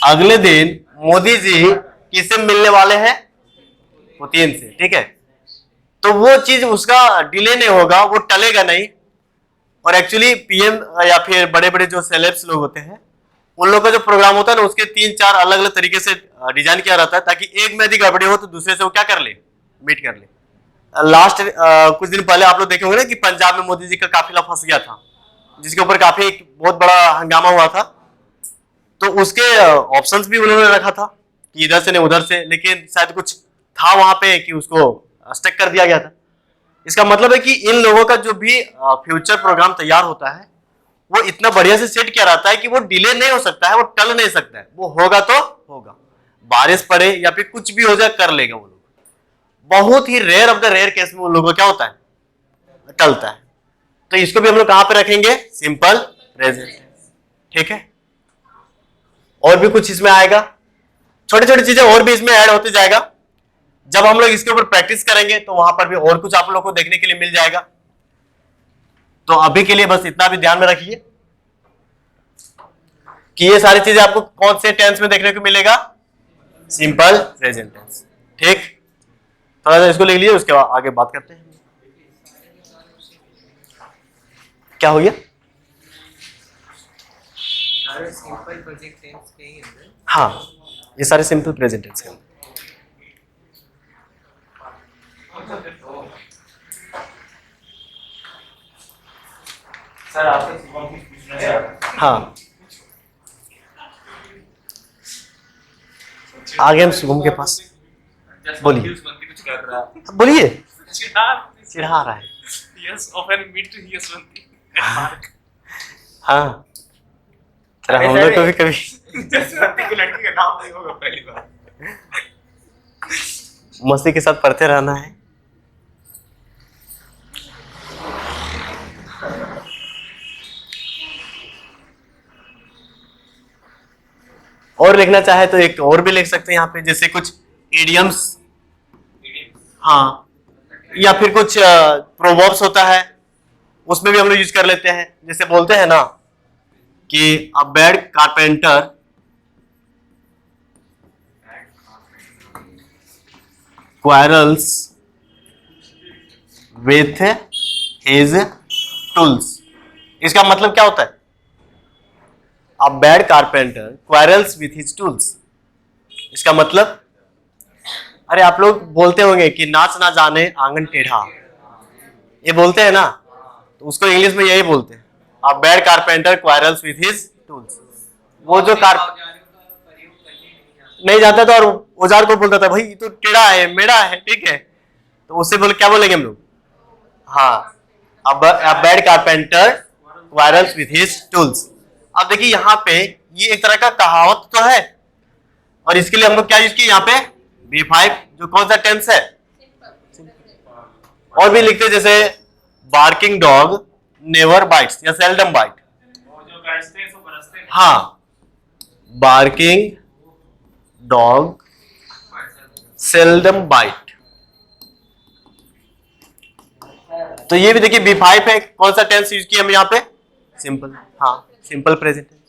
अगले दिन मोदी जी किससे मिलने वाले हैं? पुतिन से, ठीक है। तो वो चीज उसका डिले नहीं होगा, वो टलेगा नहीं। और एक्चुअली PM या फिर बड़े बड़े जो सेलेब्स लोग होते हैं, उन लोगों का जो प्रोग्राम होता है ना, उसके 3-4 अलग अलग तरीके से डिजाइन किया रहता है, ताकि एक में यदि गड़बड़ी हो तो दूसरे से वो क्या कर ले? मीट कर ले। लास्ट कुछ दिन पहले आप लोग देखे होंगे ना कि पंजाब में मोदी जी का काफिला फंस गया था, जिसके ऊपर काफी एक बहुत बड़ा हंगामा हुआ था। तो उसके ऑप्शंस भी उन्होंने रखा था कि इधर से नहीं उधर से, लेकिन शायद कुछ था वहां पे कि उसको स्टक कर दिया गया था। इसका मतलब है कि इन लोगों का जो भी फ्यूचर प्रोग्राम तैयार होता है, वो इतना बढ़िया से सेट किया रहता है कि वो डिले नहीं हो सकता है, वो टल नहीं सकता है, वो होगा तो होगा, बारिश पड़े या फिर कुछ भी हो जाए, कर लेगा वो लोग। बहुत ही rare of the rare case में उन लोगों को क्या होता है? टलता है। तो इसको भी हम लोग कहां पे रखेंगे? सिंपल प्रेजेंट, ठीक है। और भी कुछ इसमें आएगा, छोटी छोटी चीजें और भी इसमें ऐड होते जाएगा। जब हम लोग इसके ऊपर प्रैक्टिस करेंगे तो वहां पर भी और कुछ आप लोग को देखने के लिए मिल जाएगा। तो अभी के लिए बस इतना भी ध्यान में रखिए कि ये सारी चीजें आपको कौन से टेंस में देखने को मिलेगा? Simple present tense. ठीक, थोड़ा सा इसको लिख लीजिए, उसके बाद आगे बात करते हैं। क्या हो गया? सिंपल प्रेजेंट टेंस के ही अंदर। हाँ, ये सारे सिंपल प्रेजेंट टेंस के अंदर। सर आपसे शुभम कुछ पूछना चाह रहा है। हाँ, आगे हम शुभम के पास। बोलिए। कुछ कर रहा है। बोलिए। चिढ़ा चिढ़ा रहा है। Yes, often meet Yaswanti at park. हाँ, चलो हम लोग को भी कभी यशवंती की लड़की का नाम नहीं होगा पहली बार। मस्ती के साथ पढ़ते रहना है। और लिखना चाहे तो एक और भी लिख सकते हैं यहाँ पे, जैसे कुछ इडियम्स, हाँ, या फिर कुछ प्रोवर्ब्स होता है, उसमें भी हम लोग यूज कर लेते हैं। जैसे बोलते हैं ना कि a bad carpenter quarrels with his tools. इसका मतलब क्या होता है? A bad carpenter quarrels with his tools. इसका मतलब, अरे आप लोग बोलते होंगे कि नाच ना जाने आंगन टेढ़ा, ये बोलते हैं ना, तो उसको इंग्लिश में यही बोलते हैं, a bad carpenter quarrels with his tools. वो जो नहीं जाता था और औजार को बोलता था, भाई ये तो टेढ़ा है, मेढ़ा है, ठीक है, तो उससे बोले क्या बोलेंगे हम लोग? हाँ, a bad carpenter quarrels with his tools. अब देखिए यहाँ पे ये एक तरह का कहावत तो है, और इसके लिए हम लोग क्या यूज किए यहाँ पे? B5, जो कौन सा टेंस है? और भी लिखते जैसे बार्किंग डॉग नेवर बाइट्स या सेल्डम बाइट। वो जो करते हैं सो बरसते हैं। हाँ, बार्किंग डॉग सेल्डम बाइट। तो ये भी देखिए B5 है, कौन सा टेंस यूज किया हम यहाँ पे? सिंपल, हाँ, सिंपल प्रेजेंट टेंस।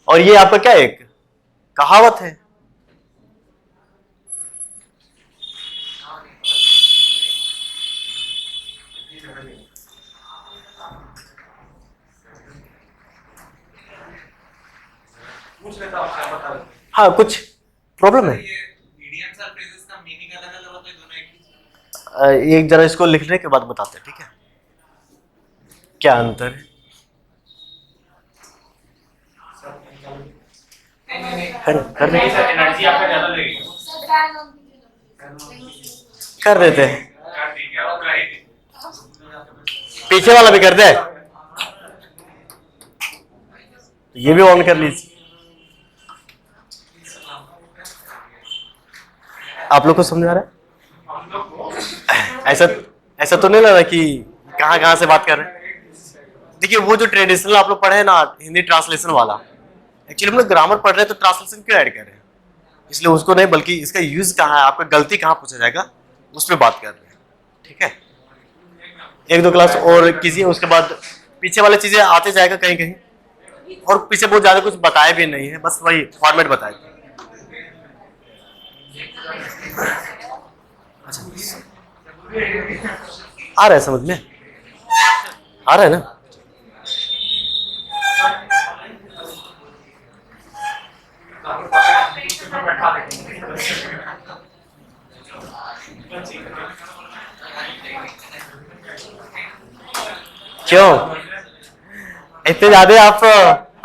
और ये आपका क्या एक कहावत है। पूछ लेता हूँ, क्या बता दो। हाँ, कुछ प्रॉब्लम है? ये idioms और phrases का meaning अलग-अलग होता है, दोनों एक ही? एक जरा इसको लिखने के बाद बताते हैं, ठीक है, क्या अंतर है? कर देते सर एनर्जी आपका ज्यादा लगेगी। कर देते हैं। कर दीजिए, और करेंगे। पीछे वाला भी कर दे, ये भी ऑन कर लीजिए। आप लोग को समझ आ रहा है? ऐसा तो नहीं लग रहा कि कहाँ से बात कर रहे हैं। देखिए वो जो ट्रेडिशनल आप लोग पढ़े हैं ना, हिंदी ट्रांसलेशन वाला, एक्चुअली हम लोग ग्रामर पढ़ रहे हैं तो ट्रांसलेशन क्यों ऐड कर रहे हैं? इसलिए उसको नहीं, बल्कि इसका यूज कहाँ है, आपका गलती कहाँ पूछा जाएगा, उस पर बात कर रहे हैं। ठीक है, एक दो क्लास और कीजिए, उसके बाद पीछे वाली चीजें आते जाएगा कहीं कहीं, और पीछे बहुत ज्यादा कुछ बताया भी नहीं है, बस वही फॉर्मेट बताए थे। अच्छा, आ रहा है समझ में? आ रहा है ना? क्यों इतने ज्यादा आप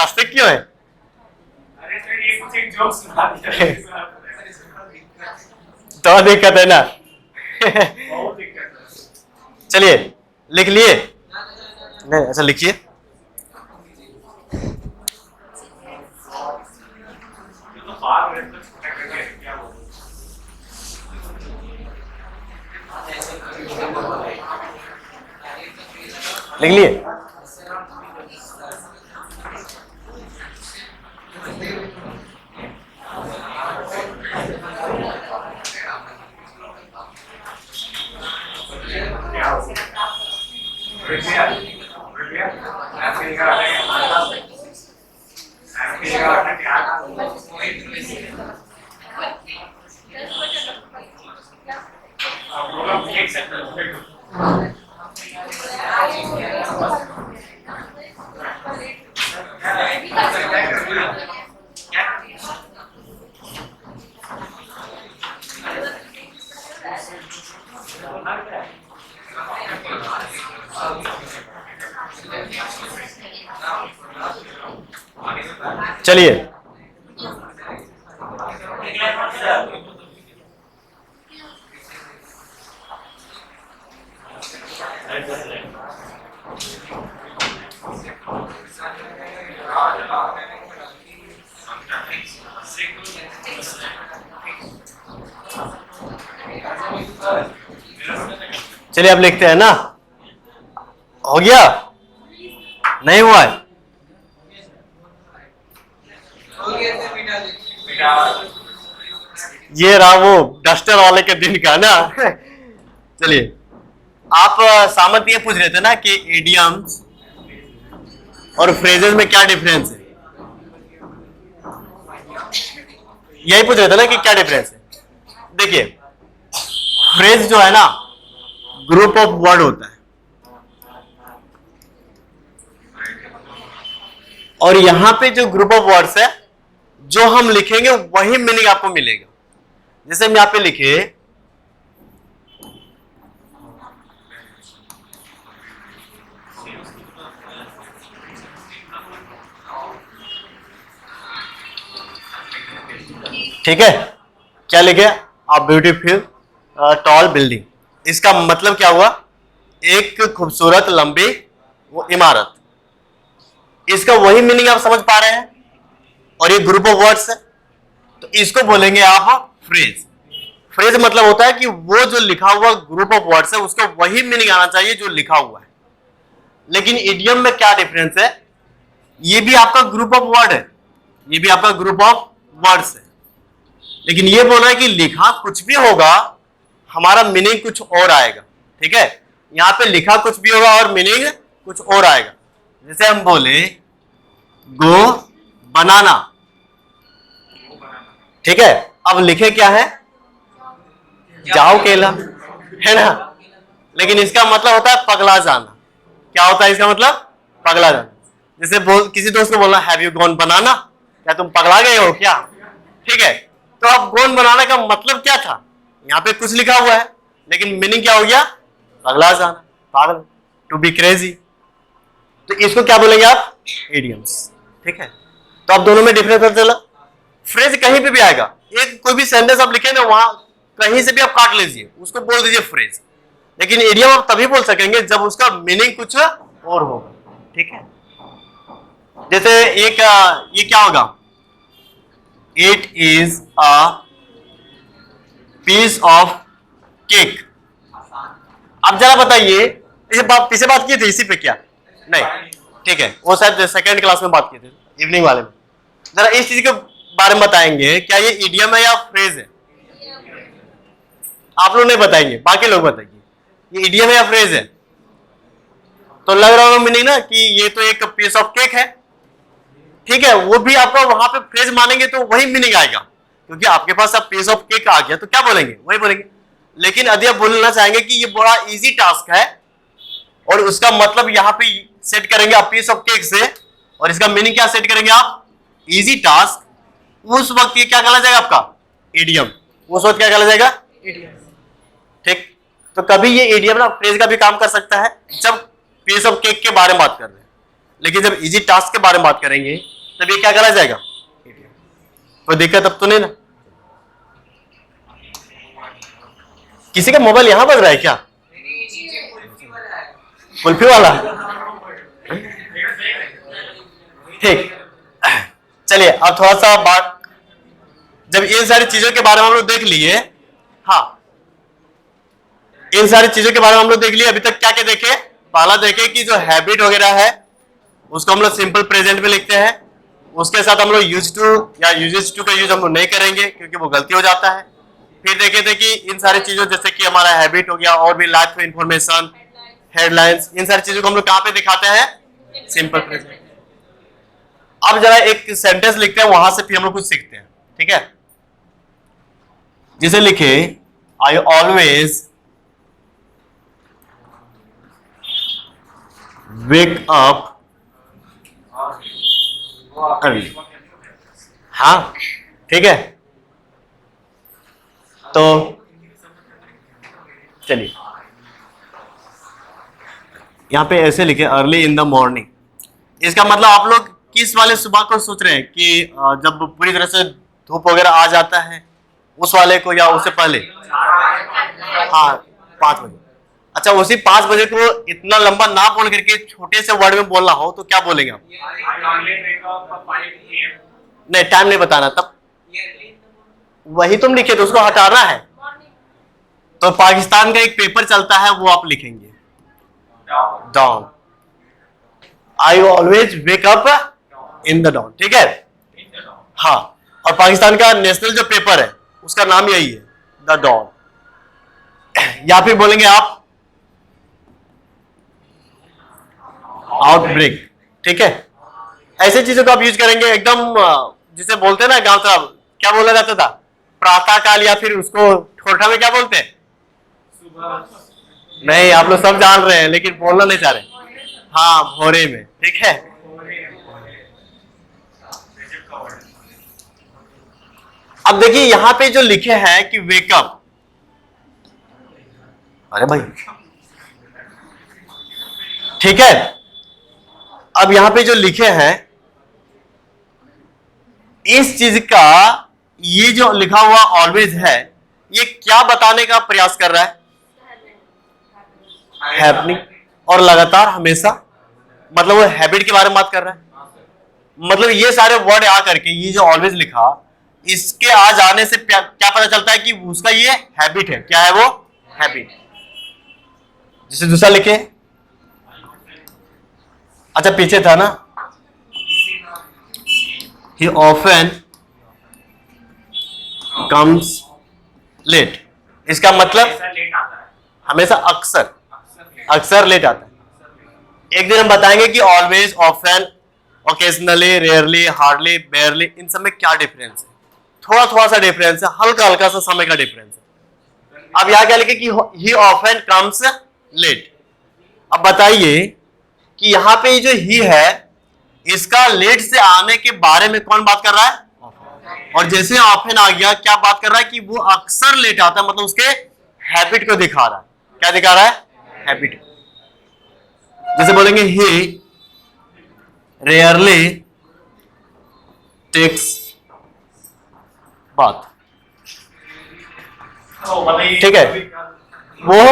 हंसते क्यों हैं? अरे सर ये कुछ एक जोक सुना दिया। तो दिक्कत है ना? बहुत दिक्कत है। चलिए लिख लिए? नहीं, अच्छा लिखिए। तो बात में तो छोटा करके क्या बोलूं? लिख लिए? चलिए चलिए अब लिखते हैं ना। हो गया? नहीं हुआ है? ये रहा वो डस्टर वाले के दिन का ना। चलिए आप सामंत ये पूछ रहे थे ना कि इडियम्स और फ्रेजेस में क्या डिफरेंस है, यही पूछ रहे थे ना कि क्या डिफरेंस है। देखिए फ्रेज जो है ना ग्रुप ऑफ वर्ड होता है, और यहां पे जो ग्रुप ऑफ वर्ड्स है जो हम लिखेंगे वही मीनिंग आपको मिलेगा। जैसे हम यहां पे लिखे ठीक है, क्या लिखे? A beautiful tall building. इसका मतलब क्या हुआ? एक खूबसूरत लंबी वो इमारत। इसका वही मीनिंग आप समझ पा रहे हैं, और ये ग्रुप ऑफ वर्ड्स है तो इसको बोलेंगे आप फ्रेज। फ्रेज मतलब होता है कि वो जो लिखा हुआ ग्रुप ऑफ वर्ड्स है उसका वही मीनिंग आना चाहिए जो लिखा हुआ है। लेकिन इडियम में क्या डिफरेंस है? ये भी आपका ग्रुप ऑफ वर्ड है, ये भी आपका ग्रुप ऑफ वर्ड्स है, लेकिन ये बोला है कि लिखा कुछ भी होगा हमारा मीनिंग कुछ और आएगा। ठीक है, यहां पे लिखा कुछ भी होगा और मीनिंग कुछ और आएगा। जैसे हम बोले गो बनाना, ठीक है, अब लिखे क्या है? जाओ केला, है ना, लेकिन इसका मतलब होता है पगला जाना। क्या होता है इसका मतलब? पगला जाना। जैसे किसी दोस्त को बोलना हैव यू गॉन बनाना, क्या तुम पगला गए हो क्या? ठीक है, तो अब गॉन बनाना का मतलब क्या था? यहां पे कुछ लिखा हुआ है लेकिन मीनिंग क्या हो गया? पगला जाना, पागल, टू बी क्रेजी। तो इसको क्या बोलेंगे आप? इडियम्स। ठीक है, तो अब दोनों में डिफरेंस पता चला। फ्रेज कहीं पे भी आएगा, एक कोई भी सेंटेंस आप लिखे ना वहां कहीं से भी आप काट लीजिए, उसको बोल दीजिए फ्रेज। लेकिन इडियम आप तभी बोल सकेंगे जब उसका मीनिंग कुछ और होगा। ठीक है, जैसे एक ये क्या होगा? It is a piece of cake. अब जरा बताइए, पीछे बात की थी इसी पे क्या? नहीं, ठीक है, वो शायद सेकंड क्लास में बात की थी, इवनिंग वाले में। जरा इस चीज के बारे में बताएंगे, क्या ये इडियम है या फ्रेज है? आप लोग नहीं बताएंगे, बाकी लोग बताएंगे ये इडियम है या फ्रेज है। तो लग रहा होगा मीनिंग ना कि ये तो एक पीस ऑफ केक है। ठीक है, वो भी आपका वहां पे फ्रेज मानेंगे तो वही मीनिंग आएगा, क्योंकि आपके पास अब पीस ऑफ केक आ गया तो क्या बोलेंगे? वही बोलेंगे। लेकिन यदि आप बोलना चाहेंगे कि ये बड़ा इजी टास्क है और उसका मतलब यहां पे सेट करेंगे आप पीस ऑफ केक से, और इसका मीनिंग क्या सेट करेंगे आप? इजी टास्क, उस वक्त ये क्या कहला जाएगा आपका? इडियम। उस वक्त क्या कहला जाएगा? इडियम। ठीक, तो कभी ये इडियम ना फ्रेज का भी काम कर सकता है जब पीस ऑफ केक के बारे में बात कर रहे हैं, लेकिन जब इजी टास्क के बारे में बात करेंगे तब ये क्या कहला जाएगा? इडियम। कोई दिक्कत अब तो नहीं ना? किसी का मोबाइल यहां बज रहा है क्या? कुल्फी वाला? ठीक, चलिए अब थोड़ा सा बात, जब इन सारी चीजों के बारे में हम लोग देख लिए, हाँ इन सारी चीजों के बारे में हम लोग देख लिए। अभी तक क्या क्या देखे? पहला देखे कि जो हैबिट वगैरह है उसको हम लोग सिंपल प्रेजेंट में लिखते हैं, उसके साथ हम लोग यूज टू या यूजेस टू का यूज हम लोग नहीं करेंगे क्योंकि वो गलती हो जाता है। फिर देखे थे कि इन सारी चीजों जैसे कि हमारा हैबिट हो गया और भी लाइफ इंफॉर्मेशन, हेडलाइंस, इन सारी चीजों को हम लोग कहां पे दिखाते हैं? Simple present. अब जरा एक सेंटेंस लिखते हैं, वहां से फिर हम लोग कुछ सीखते हैं। ठीक है, जिसे लिखे आई ऑलवेज वेक अप अर्ली। हाँ ठीक है, तो चलिए यहां पे ऐसे लिखे अर्ली इन द मॉर्निंग। इसका मतलब आप लोग किस वाले सुबह को सोच रहे हैं कि जब पूरी तरह से धूप वगैरह आ जाता है उस वाले को, या उससे पहले? हाँ 5 बजे। अच्छा, उसी 5 बजे को इतना लंबा ना बोल करके छोटे से वर्ड में बोलना हो तो क्या बोलेंगे आप? नहीं, टाइम नहीं बताना, तब वही तुम लिखे तो उसको हटाना है। तो पाकिस्तान का एक पेपर चलता है वो आप लिखेंगे, dawn. I always wake up in the dawn, ठीक है। हाँ, और पाकिस्तान का नेशनल जो पेपर है उसका नाम यही है, द डॉन। या फिर बोलेंगे आप आउटब्रेक, ठीक है। ऐसे चीजों को आप यूज करेंगे एकदम, जिसे बोलते हैं ना गांव तरफ, क्या बोला जाता था, प्रातः काल, या फिर उसको ठोठा में क्या बोलते हैं? नहीं, आप लोग सब जान रहे हैं लेकिन बोलना नहीं चाह रहे। हाँ, भोरे में, ठीक है। अब देखिए यहां पे जो लिखे हैं कि वेकअप, अरे भाई ठीक है। अब यहां पे जो लिखे हैं इस चीज का, ये जो लिखा हुआ ऑलवेज है, ये क्या बताने का प्रयास कर रहा है? हैपनिंग, और लगातार, हमेशा, मतलब वो हैबिट के बारे में बात कर रहा है। मतलब ये सारे वर्ड आकर के, ये जो ऑलवेज लिखा, इसके आ जाने से क्या पता चलता है कि उसका ये हैबिट है। क्या है वो? हैबिट। जैसे दूसरा लिखे, अच्छा पीछे था ना, he often comes late। इसका मतलब हमेशा, अक्सर लेट आता है। एक दिन हम बताएंगे कि always, often, occasionally, rarely, hardly, barely, इन सब में क्या डिफरेंस है। थोड़ा सा डिफरेंस है, हल्का सा समय का डिफरेंस है। अब यहां क्या लिखे कि he often comes late। अब बताइए कि यहां पे जो ही है, इसका लेट से आने के बारे में कौन बात कर रहा है? और जैसे ऑफन आ गया, क्या बात कर रहा है कि वो अक्सर लेट आता है, मतलब उसके हैबिट को दिखा रहा है। क्या दिखा रहा है? हैबिट। जैसे बोलेंगे ही रेयरली टेक्स बात, ठीक है। वो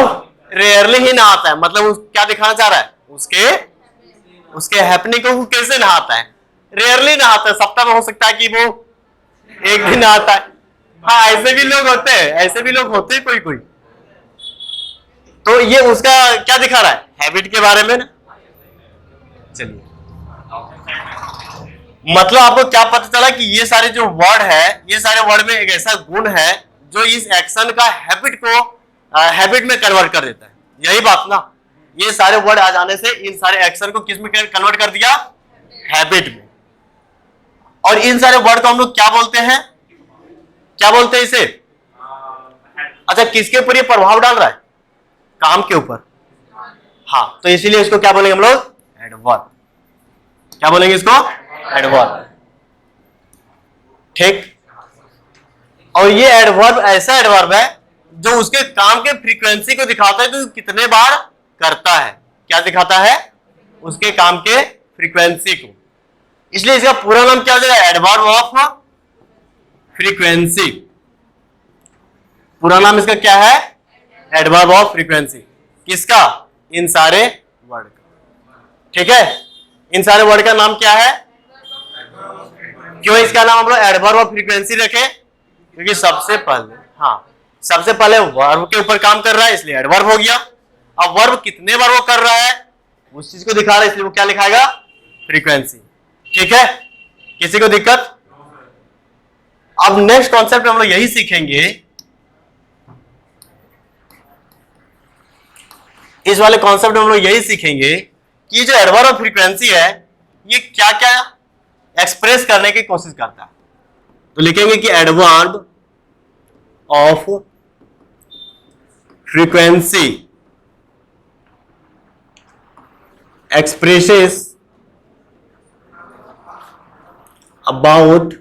रेयरली ही नहाता है, मतलब क्या दिखाना चाह रहा है? उसके हैपनिंग को वो कैसे नहाता है? रेयरली नहाता है, सप्ताह में हो सकता है कि वो एक दिन नहाता है। हाँ, ऐसे भी लोग होते हैं, कोई। तो ये उसका क्या दिखा रहा है? हैबिट के बारे में ना। चलिए, मतलब आपको क्या पता चला कि ये सारे जो वर्ड है, ये सारे वर्ड में एक ऐसा गुण है जो इस एक्शन का हैबिट में कन्वर्ट कर देता है। यही बात ना, ये सारे वर्ड आ जाने से इन सारे एक्शन को किस में कन्वर्ट कर दिया? हैबिट में। और इन सारे वर्ड को हम लोग क्या बोलते हैं? इसे? अच्छा, किसके ऊपर ये प्रभाव डाल रहा है? काम के ऊपर। हाँ, तो इसीलिए इसको क्या बोलेंगे हम लोग? एडवर्ब। क्या बोलेंगे इसको? एडवर्ब, ठीक। और ये एडवर्ब ऐसा एडवर्ब है जो उसके काम के फ्रीक्वेंसी को दिखाता है, तो कितने बार करता है। क्या दिखाता है? उसके काम के फ्रीक्वेंसी को। इसलिए इसका पूरा नाम क्या हो जाएगा? Adverb of frequency. पूरा नाम इसका क्या है? Adverb of frequency. किसका? इन सारे वर्ड का, ठीक है। इन सारे वर्ड का नाम क्या है? क्यों इसका नाम हम लोग एडवर्ब ऑफ फ्रीक्वेंसी रखे? क्योंकि सबसे पहले वर्ब के ऊपर काम कर रहा है, इसलिए एडवर्ब हो गया। अब वर्ब कितने बार वो कर रहा है उस चीज को दिखा रहा है, इसलिए वो क्या लिखाएगा? फ्रीक्वेंसी, ठीक है। किसी को दिक्कत? अब नेक्स्ट कॉन्सेप्ट हम लोग यही सीखेंगे, इस वाले कॉन्सेप्ट में हम लोग यही सीखेंगे कि जो एडवर्ब ऑफ फ्रीक्वेंसी है ये क्या क्या एक्सप्रेस करने की कोशिश करता है। तो लिखेंगे कि adverb of frequency expresses about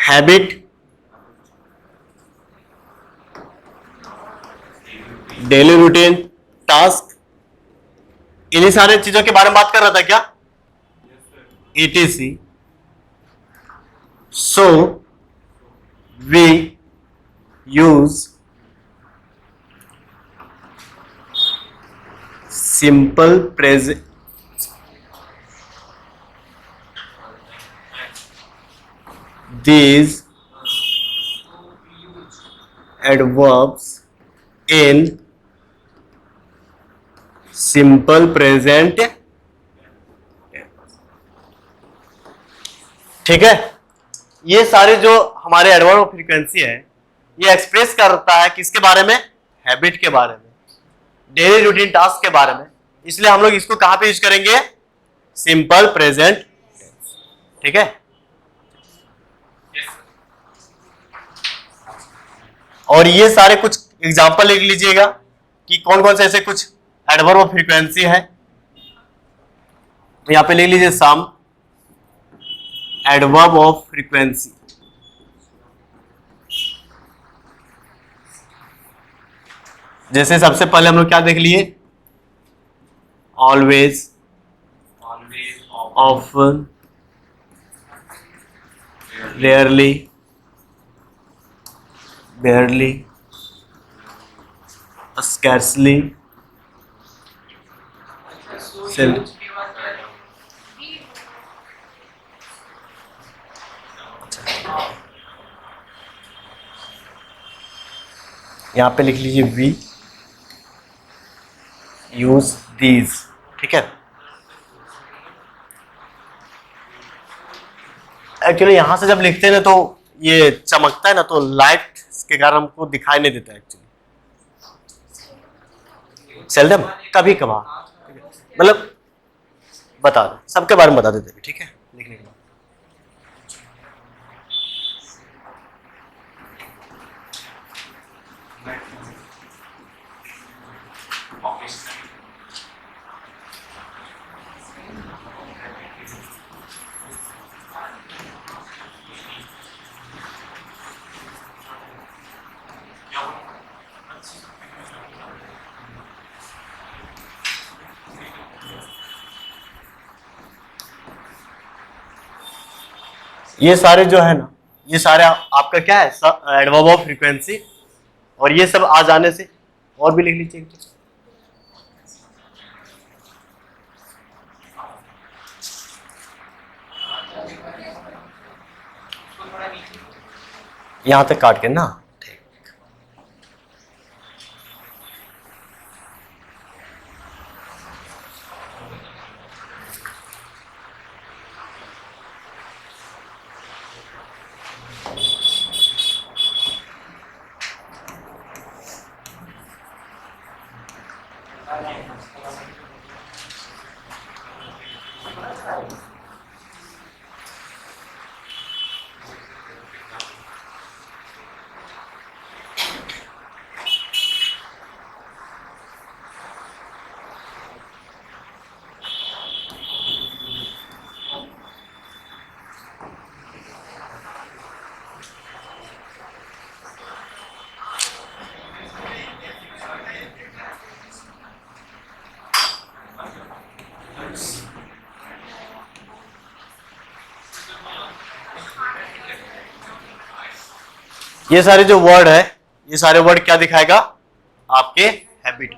habit, daily routine, task, इन्हीं सारे चीजों के बारे में बात कर रहा था क्या? etc. So we use simple present these adverbs in simple present. ठीक है, ये सारे जो हमारे एडवर्ब ऑफ फ्रीक्वेंसी है ये एक्सप्रेस करता है किसके बारे में? हैबिट के बारे में, डेली रूटीन टास्क के बारे में। इसलिए हम लोग इसको कहां पे यूज करेंगे? Simple present. ठीक है, और ये सारे कुछ एग्जांपल लिख लीजिएगा कि कौन कौन से ऐसे कुछ एडवर्ब ऑफ फ्रीक्वेंसी है। तो यहां पे लिख लीजिए सम एडवर्ब ऑफ फ्रीक्वेंसी। जैसे सबसे पहले हम लोग क्या देख लिए? Always, often, rarely, barely, scarcely, seldom. यहाँ पे लिख लीजिए we use these। ठीक है, एक्चुअली यहां से जब लिखते हैं ना तो ये चमकता है ना, तो लाइट के कारण हमको दिखाई नहीं देता एक्चुअली। सेल्डम, कभी कभार, मतलब बता दो, सबके बारे में बता देते। ठीक है, लिखने के बाद ये सारे जो है ना, ये सारे आपका क्या है? Adverb of frequency. और ये सब आ जाने से और भी लिख लीजिए। यहां तक काट के ना। ये सारे जो वर्ड है, ये सारे वर्ड क्या दिखाएगा? आपके हैबिट।